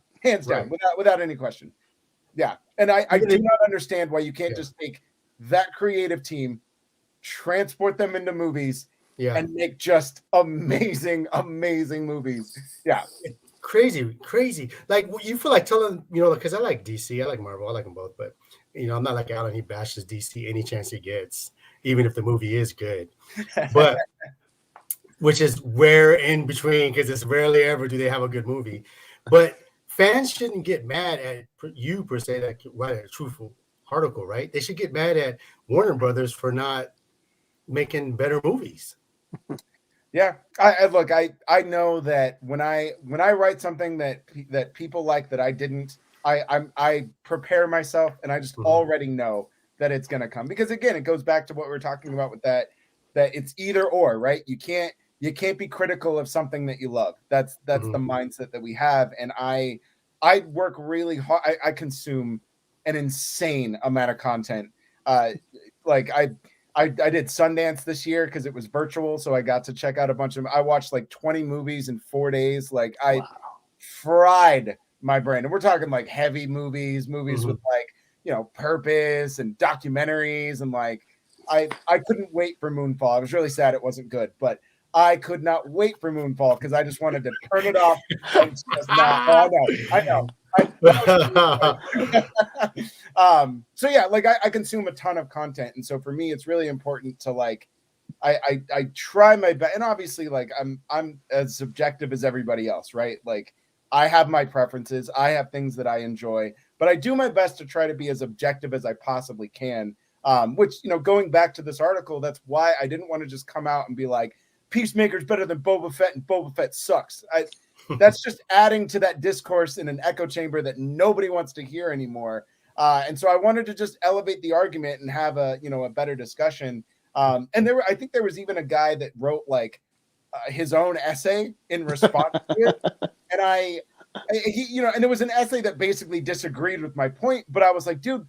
without any question. Yeah, and I do not understand why you can't just take that creative team, transport them into movies, and make just amazing movies. Yeah. Crazy. Like you feel like telling, because I like DC, I like Marvel, I like them both, but I'm not like Alan. He bashes DC any chance he gets, even if the movie is good. But which is rare in between because it's rarely ever do they have a good movie. But fans shouldn't get mad at you per se that write a truthful article, right? They should get mad at Warner Brothers for not making better movies. Yeah, I know that when I write something that people like that I didn't, I prepare myself and I just already know that it's gonna come because again it goes back to what we were talking about with that it's either or, right? You can't be critical of something that you love. That's the mindset that we have, and I work really hard. I consume an insane amount of content. I did Sundance this year because it was virtual, so I got to check out a bunch of. I watched like 20 movies in 4 days. Like I fried my brain, and we're talking like heavy movies with like purpose and documentaries, and like I couldn't wait for Moonfall. I was really sad it wasn't good, but I could not wait for Moonfall because I just wanted to turn it off and just not. I know. So yeah, like I consume a ton of content, and so for me it's really important to like I try my best, and obviously like I'm as subjective as everybody else, right? Like I have my preferences, I have things that I enjoy, but I do my best to try to be as objective as I possibly can. Which going back to this article, that's why I didn't want to just come out and be like Peacemaker's better than Boba Fett and Boba Fett sucks. That's just adding to that discourse in an echo chamber that nobody wants to hear anymore. And so I wanted to just elevate the argument and have a better discussion. And I think there was even a guy that wrote like his own essay in response to it. And And it was an essay that basically disagreed with my point, but I was like, dude,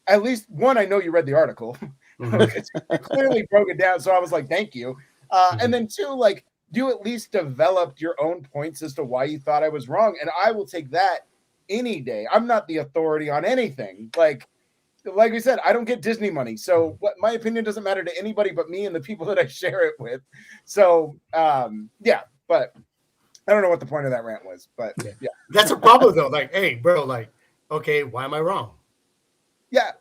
at least one, I know you read the article. Because you clearly broke it down. So I was like, thank you. And then two, like, you at least developed your own points as to why you thought I was wrong. And I will take that any day. I'm not the authority on anything. Like we said, I don't get Disney money. So what my opinion doesn't matter to anybody but me and the people that I share it with. So yeah, but I don't know what the point of that rant was, but yeah. That's a problem though. Like, hey, bro, like, okay, why am I wrong? Yeah.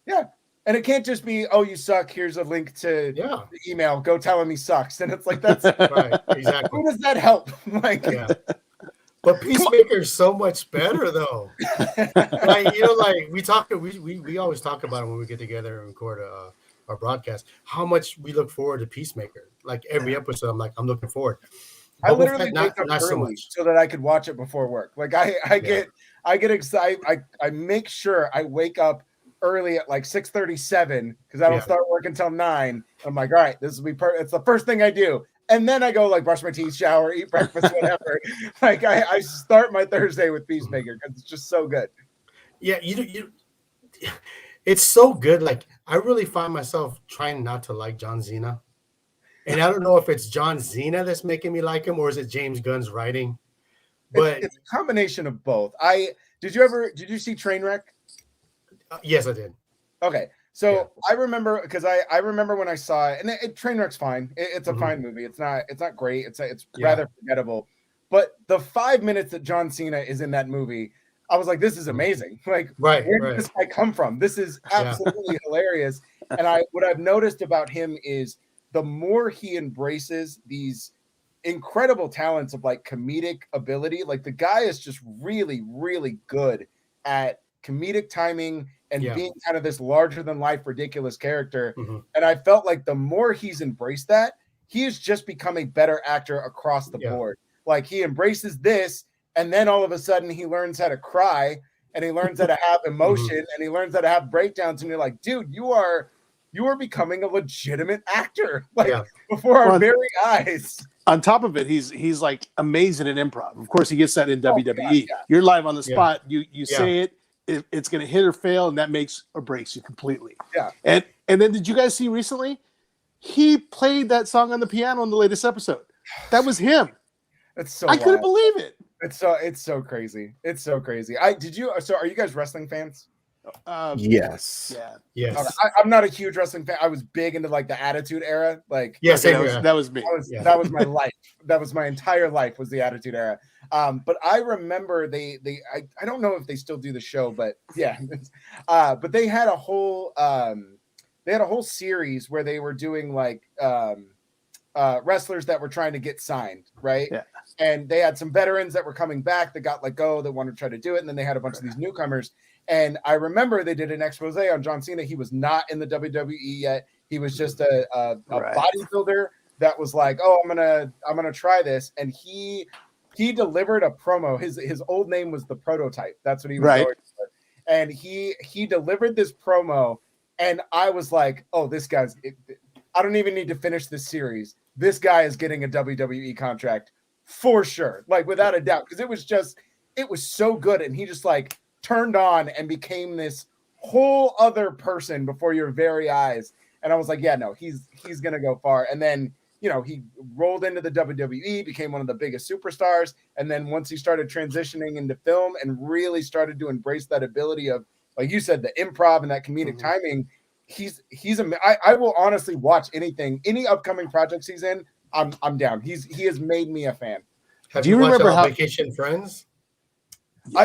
Yeah. And it can't just be, oh, you suck. Here's a link to the email. Go tell him he sucks. And it's like, that's right. Exactly. Who does that help? Like, but Peacemaker is so much better though. Like, like we always talk about it when we get together and record our broadcast, how much we look forward to Peacemaker. Like every episode, I'm looking forward. I literally wake up early so that I could watch it before work. Like I get excited. I make sure I wake up early at like 6:37 because I don't start work until 9. I'm like, all right, this will be it's the first thing I do. And then I go like brush my teeth, shower, eat breakfast, whatever. Like I start my Thursday with Peacemaker because it's just so good. Yeah, it's so good. Like I really find myself trying not to like John Cena. And I don't know if it's John Cena that's making me like him or is it James Gunn's writing? But it's a combination of both. Did you see Trainwreck? Yes, I did. Okay. So I remember because I remember when I saw it, and Trainwreck's fine. It's a fine movie. It's not great. It's rather forgettable. But the 5 minutes that John Cena is in that movie, I was like, this is amazing. Like, where did this guy come from? This is absolutely hilarious. And what I've noticed about him is the more he embraces these incredible talents of like comedic ability, like the guy is just really, really good at comedic timing and being kind of this larger than life ridiculous character. And I felt like the more he's embraced that, he has just become a better actor across the board. Like he embraces this, and then all of a sudden he learns how to cry and he learns how to have emotion and he learns how to have breakdowns. And you're like, dude, you are becoming a legitimate actor, like before our very eyes. On top of it, he's like amazing in improv. Of course, he gets that in WWE. You're live on the spot. You say it. It's going to hit or fail, and that makes or breaks you completely. Yeah. And then did you guys see recently? He played that song on the piano in the latest episode. That was him. That's so I couldn't believe it. It's so crazy. It's so crazy. So are you guys wrestling fans? Yes. Yeah. Yes. Okay. I'm not a huge wrestling fan. I was big into like the Attitude Era. Like that was me. That was my life. That was my entire life was the Attitude Era. But I remember I don't know if they still do the show, but yeah. But they had a whole series where they were doing like wrestlers that were trying to get signed, right? Yeah. And they had some veterans that were coming back that got let go that wanted to try to do it, and then they had a bunch of these newcomers. And I remember they did an expose on John Cena. He was not in the WWE yet. He was just a bodybuilder that was like, "Oh, I'm gonna try this." And he delivered a promo. His old name was the Prototype. That's what he was going for. And he delivered this promo, and I was like, "Oh, this guy's. I don't even need to finish this series. This guy is getting a WWE contract for sure, like without a doubt." Because it was so good, and he just like turned on and became this whole other person before your very eyes. And I was like, yeah, no, he's gonna go far. And then he rolled into the WWE, became one of the biggest superstars. And then once he started transitioning into film and really started to embrace that ability of, like you said, the improv and that comedic timing, I will honestly watch any upcoming projects he's in. I'm down. He has made me a fan. Do you remember how Vacation Friends?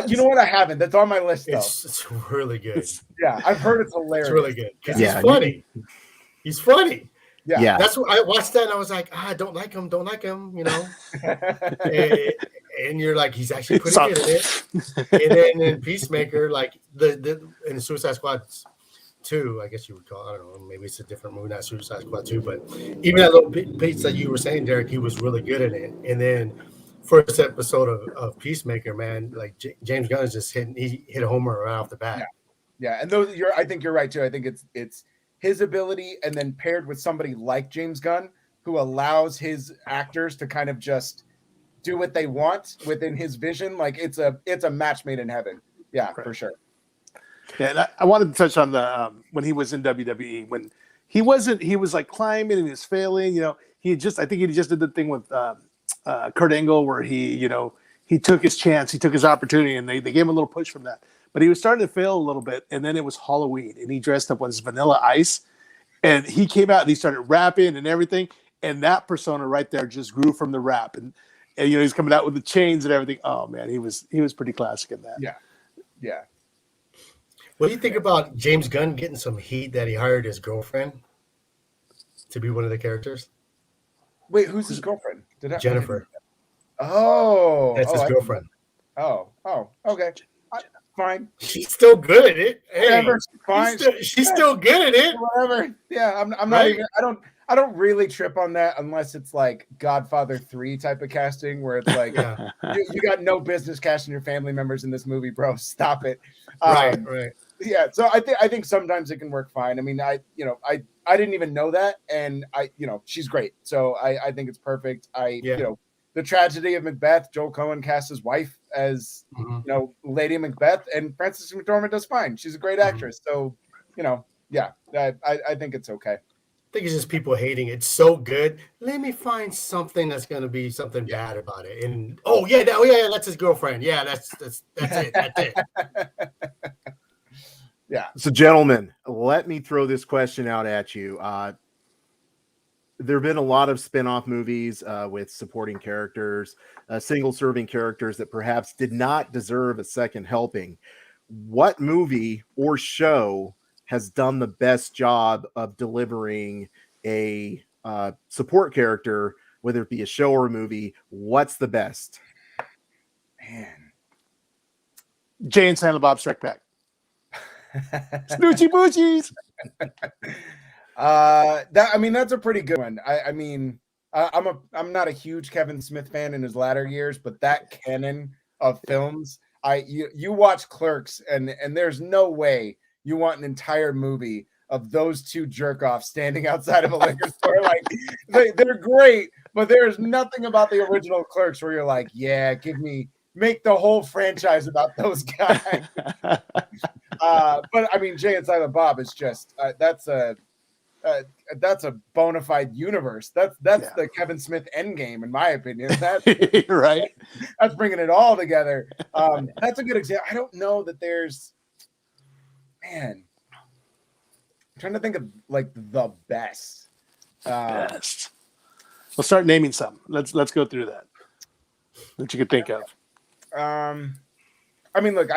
You know what? I haven't. That's on my list, though. It's really good. Yeah, I've heard it's hilarious. It's really good. He's funny. He's funny. Yeah. That's what I watched that and I was like, I don't like him. And you're like, he's actually pretty good at it. And then in Peacemaker, like in the Suicide Squad 2, I guess you would call it. I don't know. Maybe it's a different movie, not Suicide Squad 2. But even that little piece that you were saying, Derrick, he was really good at it. And then first episode of Peacemaker, man, like James Gunn is just he hit a homer right off the bat. Yeah. And I think you're right too. I think it's his ability, and then paired with somebody like James Gunn who allows his actors to kind of just do what they want within his vision. Like it's a match made in heaven. Yeah, for sure. Yeah, and I wanted to touch on the when he was in WWE, when he was like climbing and he was failing. You know, I think he just did the thing with Kurt Angle where he took his chance, he took his opportunity, and they gave him a little push from that. But he was starting to fail a little bit, and then it was Halloween, and he dressed up as Vanilla Ice, and he came out and he started rapping and everything, and that persona right there just grew from the rap, and he's coming out with the chains and everything. Oh man, he was pretty classic in that. Yeah. What do you think about James Gunn getting some heat that he hired his girlfriend to be one of the characters? Wait, who's his girlfriend? Jennifer. Oh, That's his girlfriend. Oh, okay. Fine. She's still good at it. Hey, whatever. Fine. She's still good at it. Whatever. Yeah, I'm not even. I don't really trip on that unless it's like Godfather 3 type of casting where it's like you got no business casting your family members in this movie, bro. Stop it. Right. Yeah, so I think sometimes it can work fine. I mean, I didn't even know that, and she's great. So I think it's perfect. The tragedy of Macbeth, Joel Cohen cast his wife as Lady Macbeth, and Frances McDormand does fine. She's a great actress. So I think it's okay. I think it's just people hating it so good. Let me find something that's going to be something bad about it. And that's his girlfriend. Yeah, that's it. That's it. Yeah. So, gentlemen, let me throw this question out at you. There have been a lot of spin-off movies with supporting characters, single-serving characters that perhaps did not deserve a second helping. What movie or show has done the best job of delivering a support character, whether it be a show or a movie? What's the best? Man. Jay and Silent Bob Strike Back. Snoochie Boochies. That's a pretty good one. I'm not a huge Kevin Smith fan in his latter years, but that canon of films, you watch Clerks, and there's no way you want an entire movie of those two jerk offs standing outside of a liquor store. Like they're great, but there's nothing about the original Clerks where you're like, yeah, make the whole franchise about those guys. But I mean, Jay and Silent Bob is just that's a bona fide universe. That's the Kevin Smith endgame, in my opinion. That's right. That's bringing it all together. That's a good example. I don't know that there's. Man, I'm trying to think of like the best. Best. We'll start naming some. Let's go through that you could think of. Look,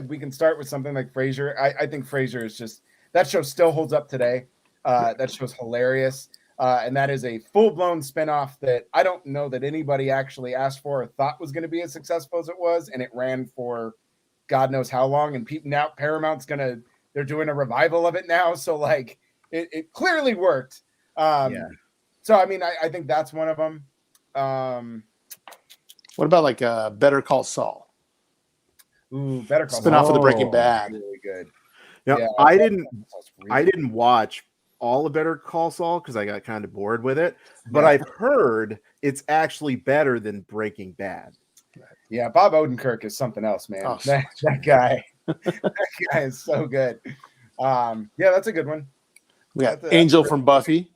we can start with something like Frasier. I think Frasier is just, that show still holds up today. That show's hilarious. And that is a full-blown spinoff that I don't know that anybody actually asked for or thought was going to be as successful as it was. And it ran for God knows how long. And now Paramount's they're doing a revival of it now. So like it clearly worked. So, I think that's one of them. What about like Better Call Saul? Ooh, Better Call Saul. Spin-off of the Breaking Bad. Really good. Now, yeah, I didn't watch all of Better Call Saul because I got kind of bored with it, but I've heard it's actually better than Breaking Bad. Yeah, Bob Odenkirk is something else, man. Oh, that guy, that guy is so good. That's a good one. We got Angel from Buffy.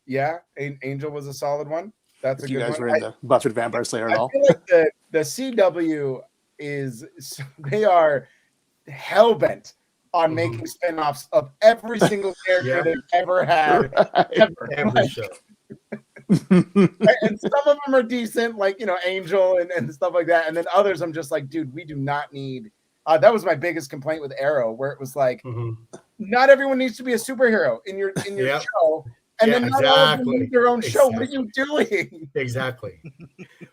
Yeah, Angel was a solid one. That's a good one. You guys were in the Buffy the Vampire Slayer at all? I feel like the CW they are hell-bent on making spinoffs of every single character they've ever had. Every show. And some of them are decent, like Angel and stuff like that. And then others, I'm just like, dude, we do not need. That was my biggest complaint with Arrow, where it was like, not everyone needs to be a superhero in your show, and then not all of them need their own show. What are you doing? Exactly.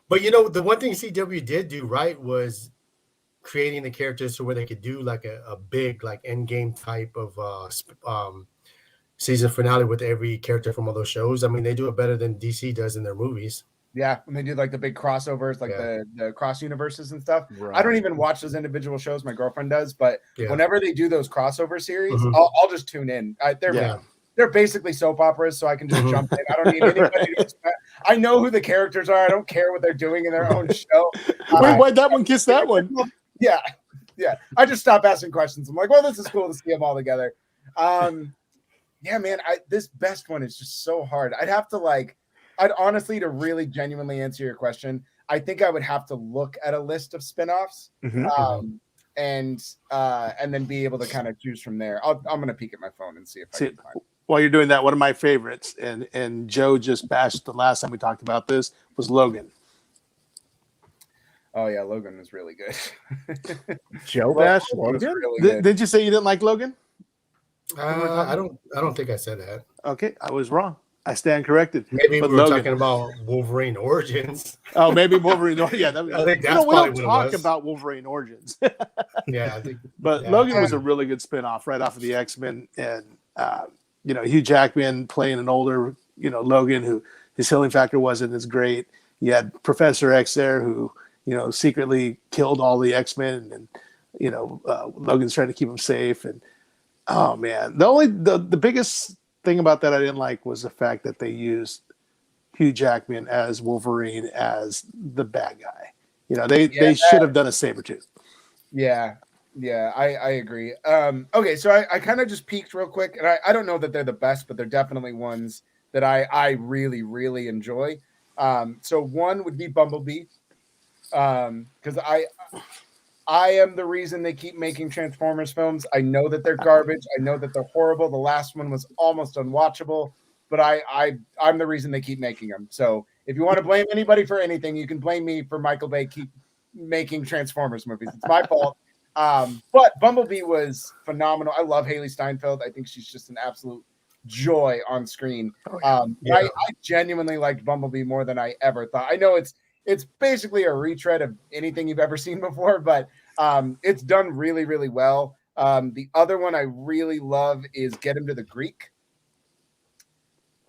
But the one thing CW did do right was creating the characters to where they could do like a big like end game type of season finale with every character from all those shows. They do it better than DC does in their movies. Yeah, when they do like the big crossovers, like the cross universes and stuff. Right. I don't even watch those individual shows. My girlfriend does, but whenever they do those crossover series, I'll just tune in. They're they're basically soap operas, so I can just jump in. I don't need anybody to expect. I know who the characters are. I don't care what they're doing in their own show. Wait, why'd that one kiss that one? Yeah. I just stop asking questions. I'm like, well, this is cool to see them all together. Yeah, man, this best one is just so hard. I'd honestly, to really genuinely answer your question, I think I would have to look at a list of spinoffs, and then be able to kind of choose from there. I'm gonna peek at my phone and see if I can find it. While you're doing that, one of my favorites, and Joe just bashed the last time we talked about this, was Logan. Oh yeah, Logan was really good. Joe Bash Logan? Really good. Did you say you didn't like Logan? I don't think I said that. Okay, I was wrong. I stand corrected. Maybe But we were Logan. talking about Wolverine Origins. Oh, maybe Wolverine. Yeah, I think that's we probably don't what it talk was. about Wolverine Origins. Yeah, I think. But Yeah. Logan was a really good spinoff right off of the X-Men, and Hugh Jackman playing an older, Logan who his healing factor wasn't as great. You had Professor X there who, secretly killed all the X-Men, and Logan's trying to keep him safe. And oh man, the biggest thing about that I didn't like was the fact that they used Hugh Jackman as Wolverine as the bad guy. They should have done a Sabretooth. Yeah, I agree. Okay, so I kind of just peeked real quick, and I don't know that they're the best, but they're definitely ones that I really, really enjoy. So one would be Bumblebee, because I am the reason they keep making Transformers films. I know that they're garbage. I know that they're horrible. The last one was almost unwatchable, but I'm the reason they keep making them. So if you want to blame anybody for anything, you can blame me for Michael Bay keep making Transformers movies. It's my fault. But Bumblebee was phenomenal. I love Haley Steinfeld. I think she's just an absolute joy on screen. I genuinely liked Bumblebee more than I ever thought. I know it's basically a retread of anything you've ever seen before, but it's done really, really well. The other one I really love is Get Him to the Greek.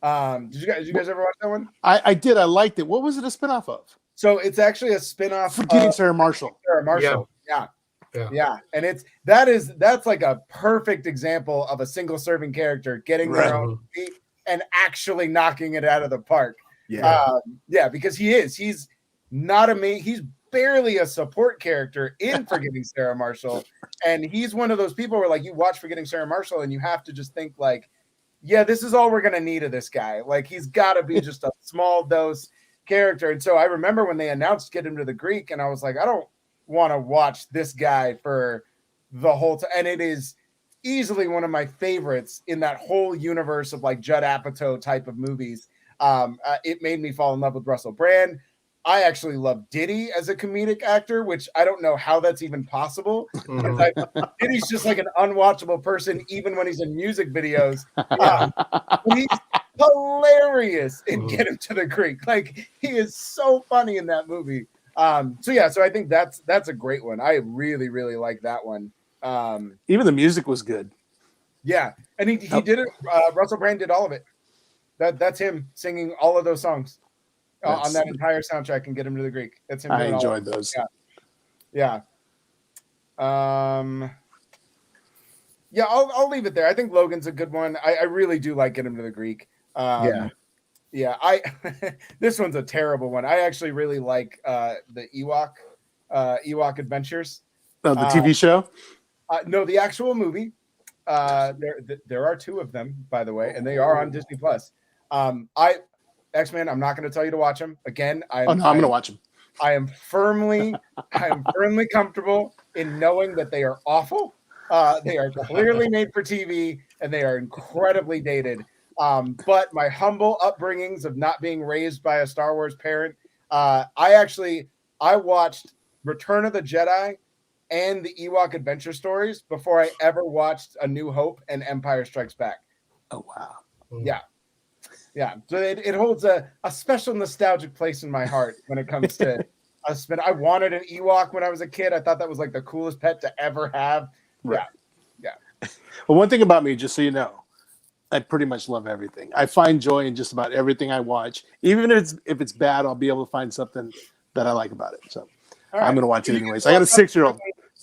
Did you guys ever watch that one? I did. I liked it. What was it a spinoff of? So it's actually a spinoff. Forgetting Sarah Marshall. Sarah Marshall. Yeah. And that's like a perfect example of a single serving character getting their own feet and actually knocking it out of the park. Because he's not he's barely a support character in Forgetting Sarah Marshall, and he's one of those people where, like, you watch Forgetting Sarah Marshall and you have to just think, like, yeah, this is all we're gonna need of this guy. Like, he's got to be just a small dose character. And so I remember when they announced Get Him to the Greek, and I was like, I don't want to watch this guy for the whole time. And it is easily one of my favorites in that whole universe of, like, Judd Apatow type of movies. It made me fall in love with Russell Brand. I actually love Diddy as a comedic actor, which I don't know how that's even possible. Diddy's just like an unwatchable person, even when he's in music videos. He's hilarious in Get Him to the Greek. Like, he is so funny in that movie. So I think that's a great one. I really, really like that one. Even the music was good. Yeah, and he did it. Russell Brand did all of it. That's him singing all of those songs. On that entire soundtrack and Get Him to the Greek. That's him. I enjoyed those. Yeah. I'll leave it there. I think Logan's a good one. I really do like Get Him to the Greek. This one's a terrible one. I actually really like the Ewok Adventures. Oh, the TV show? No, the actual movie. There are two of them, by the way, and they are on Disney Plus. X-Men, I'm not going to tell you to watch them. Again, I'm going to watch them. I am firmly comfortable in knowing that they are awful. They are clearly made for TV, and they are incredibly dated. But my humble upbringings of not being raised by a Star Wars parent, I watched Return of the Jedi and the Ewok Adventure Stories before I ever watched A New Hope and Empire Strikes Back. Oh, wow. Yeah. So it holds a special nostalgic place in my heart when it comes to a spin. I wanted an Ewok when I was a kid. I thought that was like the coolest pet to ever have. Right. Yeah. Well, one thing about me, just so you know, I pretty much love everything. I find joy in just about everything I watch. Even if it's bad, I'll be able to find something that I like about it. So I'm going to watch it anyways. I got a 6-year-old.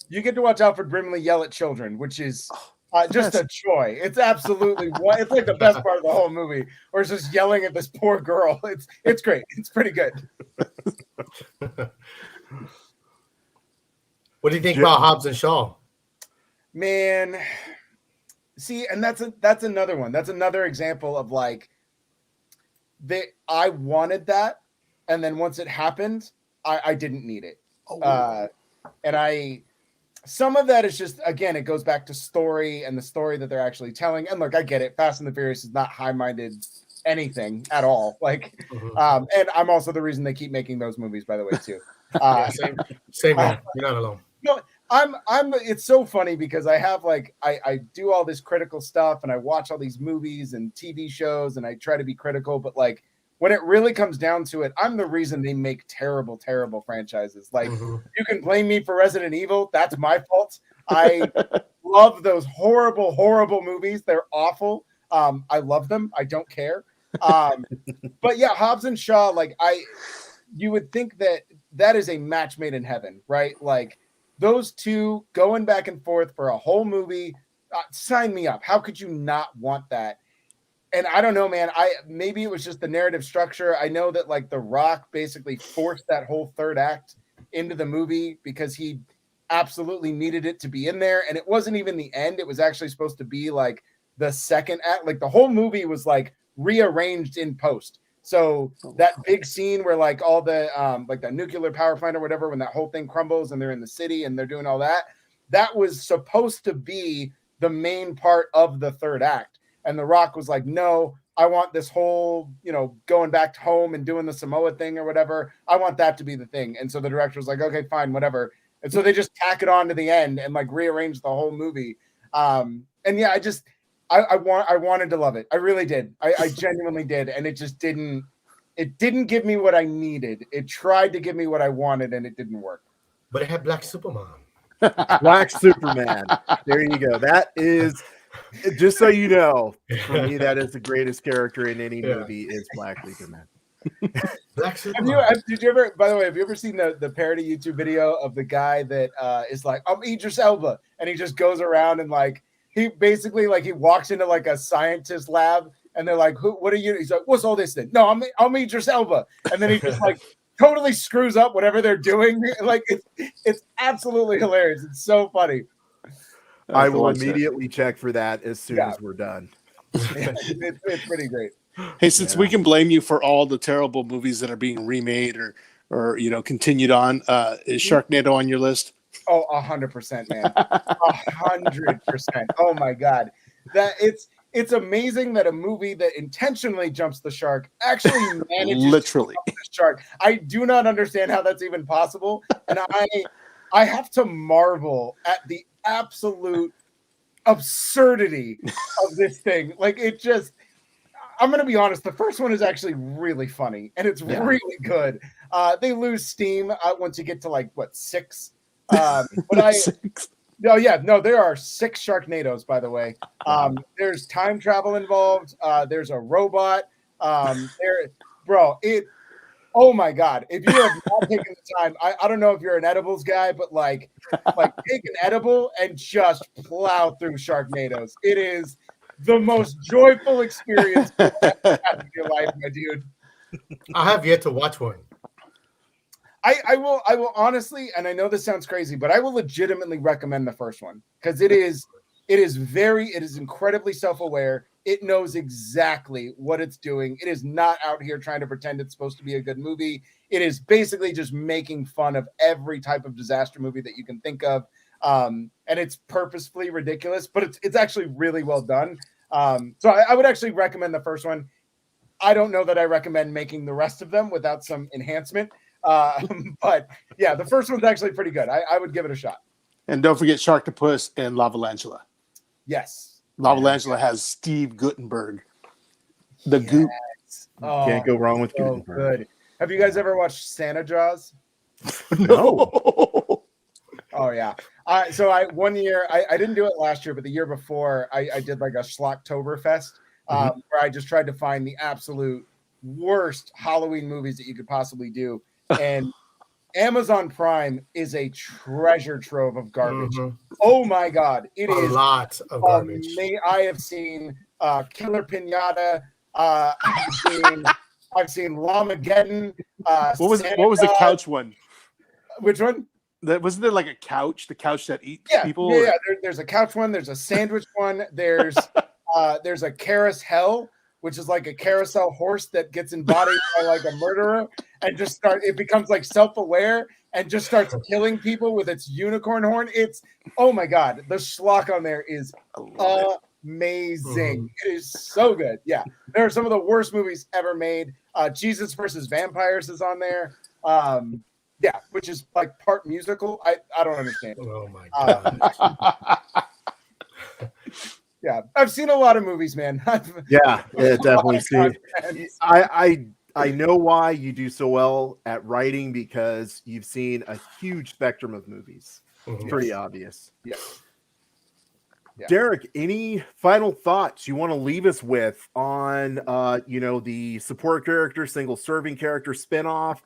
You get to watch Alfred Brimley yell at children, which is Just a joy. It's absolutely it's like the best part of the whole movie, or it's just yelling at this poor girl. It's great. It's pretty good. What do you think about Hobbs and Shaw? Man, see, and that's another one. That's another example of like I wanted that, and then once it happened, I didn't need it. And some of that is just, again, it goes back to story and the story that they're actually telling. And look, I get it. Fast and the Furious is not high-minded anything at all. Like, and I'm also the reason they keep making those movies, by the way, too. Same man. You're not alone. No, it's so funny because I have I do all this critical stuff and I watch all these movies and TV shows and I try to be critical, but like when it really comes down to it, I'm the reason they make terrible, terrible franchises. Like you can blame me for Resident Evil. That's my fault. I love those horrible, horrible movies. They're awful. I love them. I don't care. But yeah, Hobbs and Shaw, you would think that is a match made in heaven, right? Like those two going back and forth for a whole movie, sign me up. How could you not want that? And I don't know, man, maybe it was just the narrative structure. I know that like The Rock basically forced that whole third act into the movie because he absolutely needed it to be in there. And it wasn't even the end. It was actually supposed to be like the second act. Like the whole movie was like rearranged in post. So that big scene where like all the like the nuclear power plant or whatever, when that whole thing crumbles and they're in the city and they're doing all that, that was supposed to be the main part of the third act. And The Rock was like, no, I want this whole, going back home and doing the Samoa thing or whatever. I want that to be the thing. And so the director was like, okay, fine, whatever. And so they just tack it on to the end and like rearrange the whole movie. And yeah, I wanted to love it. I really did. I genuinely did. And it just didn't give me what I needed. It tried to give me what I wanted and it didn't work. But it had Black Superman. Black Superman. There you go. That is, just so you know, for me, that is the greatest character in any movie is Black Superman. Black Superman. Did you ever, by the way, have you ever seen the parody YouTube video of the guy that is like, I'm Idris Elba, and he just goes around and like, he basically like he walks into like a scientist lab and they're like, what are you? He's like, what's all this then? No, I'm Idris Elba. And then he just like totally screws up whatever they're doing. Like it's absolutely hilarious. It's so funny. I will immediately check for that as soon as we're done. It's pretty great. Hey, since we can blame you for all the terrible movies that are being remade or continued on, is Sharknado on your list? Oh, 100%, man. 100%. Oh my God. That it's amazing that a movie that intentionally jumps the shark actually manages literally to jump the shark. I do not understand how that's even possible. And I have to marvel at the absolute absurdity of this thing. Like I'm going to be honest. The first one is actually really funny and it's really good. They lose steam once you get to like 6. There are 6 Sharknadoes, by the way. There's time travel involved. There's a robot. Oh my God. If you have not taken the time, I don't know if you're an edibles guy, but like take an edible and just plow through Sharknadoes. It is the most joyful experience you've ever had in your life, my dude. I have yet to watch one. I will honestly, and I know this sounds crazy, but I will legitimately recommend the first one because it is incredibly self-aware. It knows exactly what it's doing. It is not out here trying to pretend it's supposed to be a good movie. It is basically just making fun of every type of disaster movie that you can think of. And it's purposefully ridiculous, but it's actually really well done. So I would actually recommend the first one. I don't know that I recommend making the rest of them without some enhancement. But yeah, the first one's actually pretty good. I would give it a shot. And don't forget Sharktopus and Lavalangela. Yes. Lavalangela has Steve Guttenberg. The Goop. Oh, can't go wrong with so good. Have you guys ever watched Santa Jaws? No. Oh yeah. So one year I didn't do it last year, but the year before I did like a Schlocktoberfest where I just tried to find the absolute worst Halloween movies that you could possibly do. And Amazon Prime is a treasure trove of garbage. Mhm. Oh my God, it A is lot of garbage. I have seen Killer Pinata. I've seen Lamageddon. What was Santa what was the God. couch one? Which one? That wasn't there like a couch, the couch that eats Yeah, people? yeah. There's a couch one. There's a sandwich one. There's a carousel, which is like a carousel horse that gets embodied by like a murderer and it becomes like self-aware and just starts killing people with its unicorn horn. It's, oh my God, the schlock on there is amazing. It is so good. Yeah, there are some of the worst movies ever made. Jesus versus Vampires is on there. Yeah, which is like part musical. I don't understand. Oh my God. Yeah, I've seen a lot of movies, man. Yeah, it definitely. I know why you do so well at writing, because you've seen a huge spectrum of movies. It's pretty obvious. Yes. Yeah. Derrick, any final thoughts you want to leave us with on the support character, single serving character spinoff?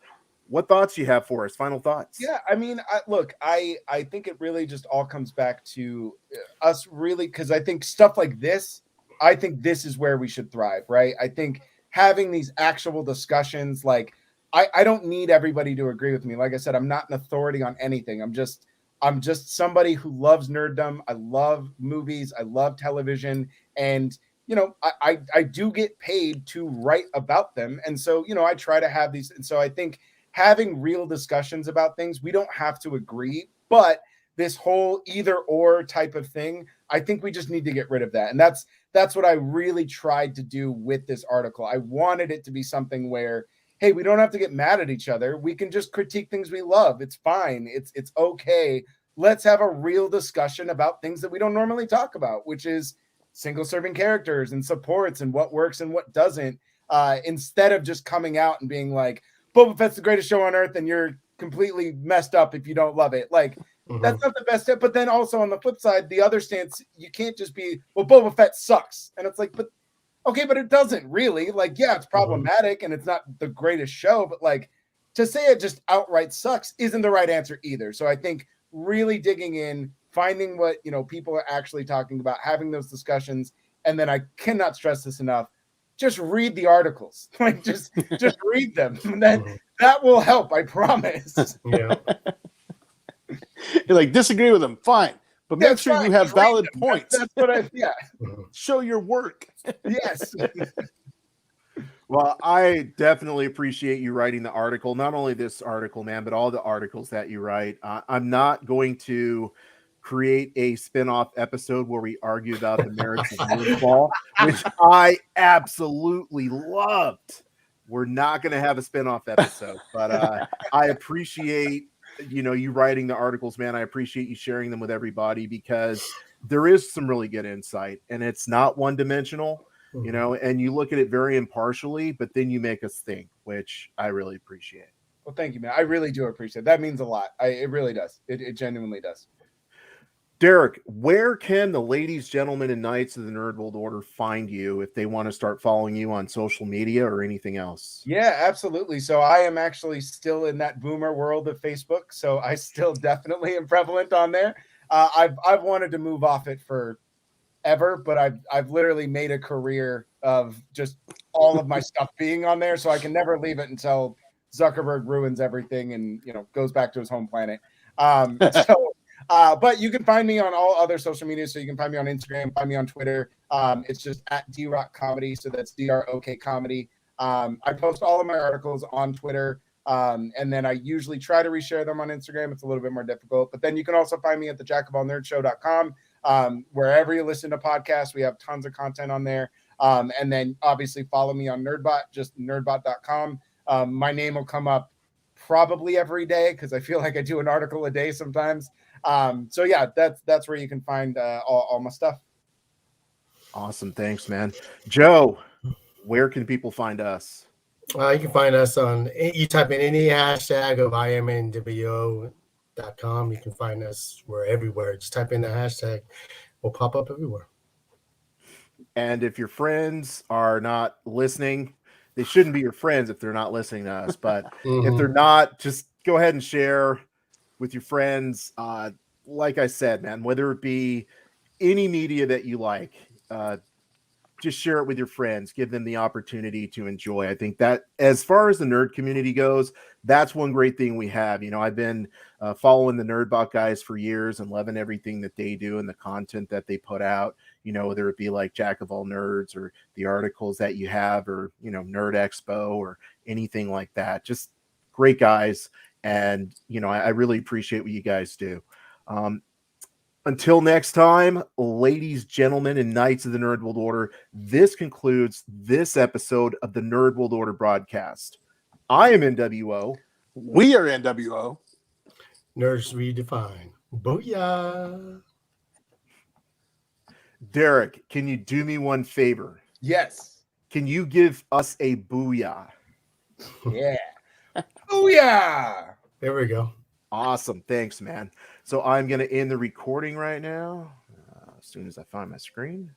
What thoughts you have for us? Final thoughts? Yeah, I mean, I think it really just all comes back to us really, because I think stuff like this, I think this is where we should thrive, right? I think having these actual discussions, like I don't need everybody to agree with me. Like I said, I'm not an authority on anything. I'm just somebody who loves nerddom. I love movies. I love television, and I do get paid to write about them, and so I try to have these, and so I think having real discussions about things, we don't have to agree, but this whole either or type of thing, I think we just need to get rid of that. And that's what I really tried to do with this article. I wanted it to be something where, hey, we don't have to get mad at each other. We can just critique things we love. It's fine. It's okay. Let's have a real discussion about things that we don't normally talk about, which is single serving characters and supports and what works and what doesn't, instead of just coming out and being like, Boba Fett's the greatest show on earth, and you're completely messed up if you don't love it. Like, that's not the best step. But then also on the flip side, the other stance, you can't just be, well, Boba Fett sucks. And it's like, but it doesn't really. Like, yeah, it's problematic and it's not the greatest show, but like to say it just outright sucks isn't the right answer either. So I think really digging in, finding what, people are actually talking about, having those discussions. And then I cannot stress this enough. Just read the articles. Like just read them. That will help, I promise. Yeah. You're like, disagree with them, fine, but make sure you have valid points. That's what Show your work. Yes. Well, I definitely appreciate you writing the article. Not only this article, man, but all the articles that you write. I'm not going to create a spin-off episode where we argue about the merits of Moonfall, which I absolutely loved. We're not going to have a spin-off episode, but I appreciate you writing the articles, man. I appreciate you sharing them with everybody, because there is some really good insight, and it's not one-dimensional, and you look at it very impartially, but then you make us think, which I really appreciate. Well, thank you, man. I really do appreciate it. That means a lot. It really does. It genuinely does. Derrick, where can the ladies, gentlemen, and knights of the Nerd World Order find you if they want to start following you on social media or anything else? Yeah, absolutely. So I am actually still in that boomer world of Facebook, so I still definitely am prevalent on there. I've wanted to move off it forever, but I've literally made a career of just all of my stuff being on there, so I can never leave it until Zuckerberg ruins everything and goes back to his home planet. But you can find me on all other social media. So you can find me on Instagram, find me on Twitter. It's just at DRock Comedy. So that's DROK Comedy. I post all of my articles on Twitter. And then I usually try to reshare them on Instagram. It's a little bit more difficult. But then you can also find me at thejackofallnerdshow.com. Wherever you listen to podcasts, we have tons of content on there. And then obviously follow me on Nerdbot, just nerdbot.com. My name will come up probably every day because I feel like I do an article a day sometimes. So yeah, that's where you can find all my stuff. Awesome. Thanks, man. Joe, where can people find us? You can find us you type in any hashtag of imnwo.com. You can find us. We're everywhere. Just type in the hashtag. We'll pop up everywhere. And if your friends are not listening, they shouldn't be your friends if they're not listening to us. But if they're not, just go ahead and share with your friends. Like I said, man, whether it be any media that you like, just share it with your friends, give them the opportunity to enjoy. I think that as far as the nerd community goes, that's one great thing we have. I've been following the Nerdbot guys for years and loving everything that they do and the content that they put out, whether it be like Jack of All Nerds or the articles that you have, or, Nerd Expo or anything like that. Just great guys. And, I really appreciate what you guys do. Until next time, ladies, gentlemen, and knights of the Nerd World Order, this concludes this episode of the Nerd World Order broadcast. I am NWO. We are NWO. Nerds redefined. Booyah. Derrick, can you do me one favor? Yes. Can you give us a booyah? Yeah. Booyah. There we go. Awesome. Thanks, man. So I'm going to end the recording right now as soon as I find my screen.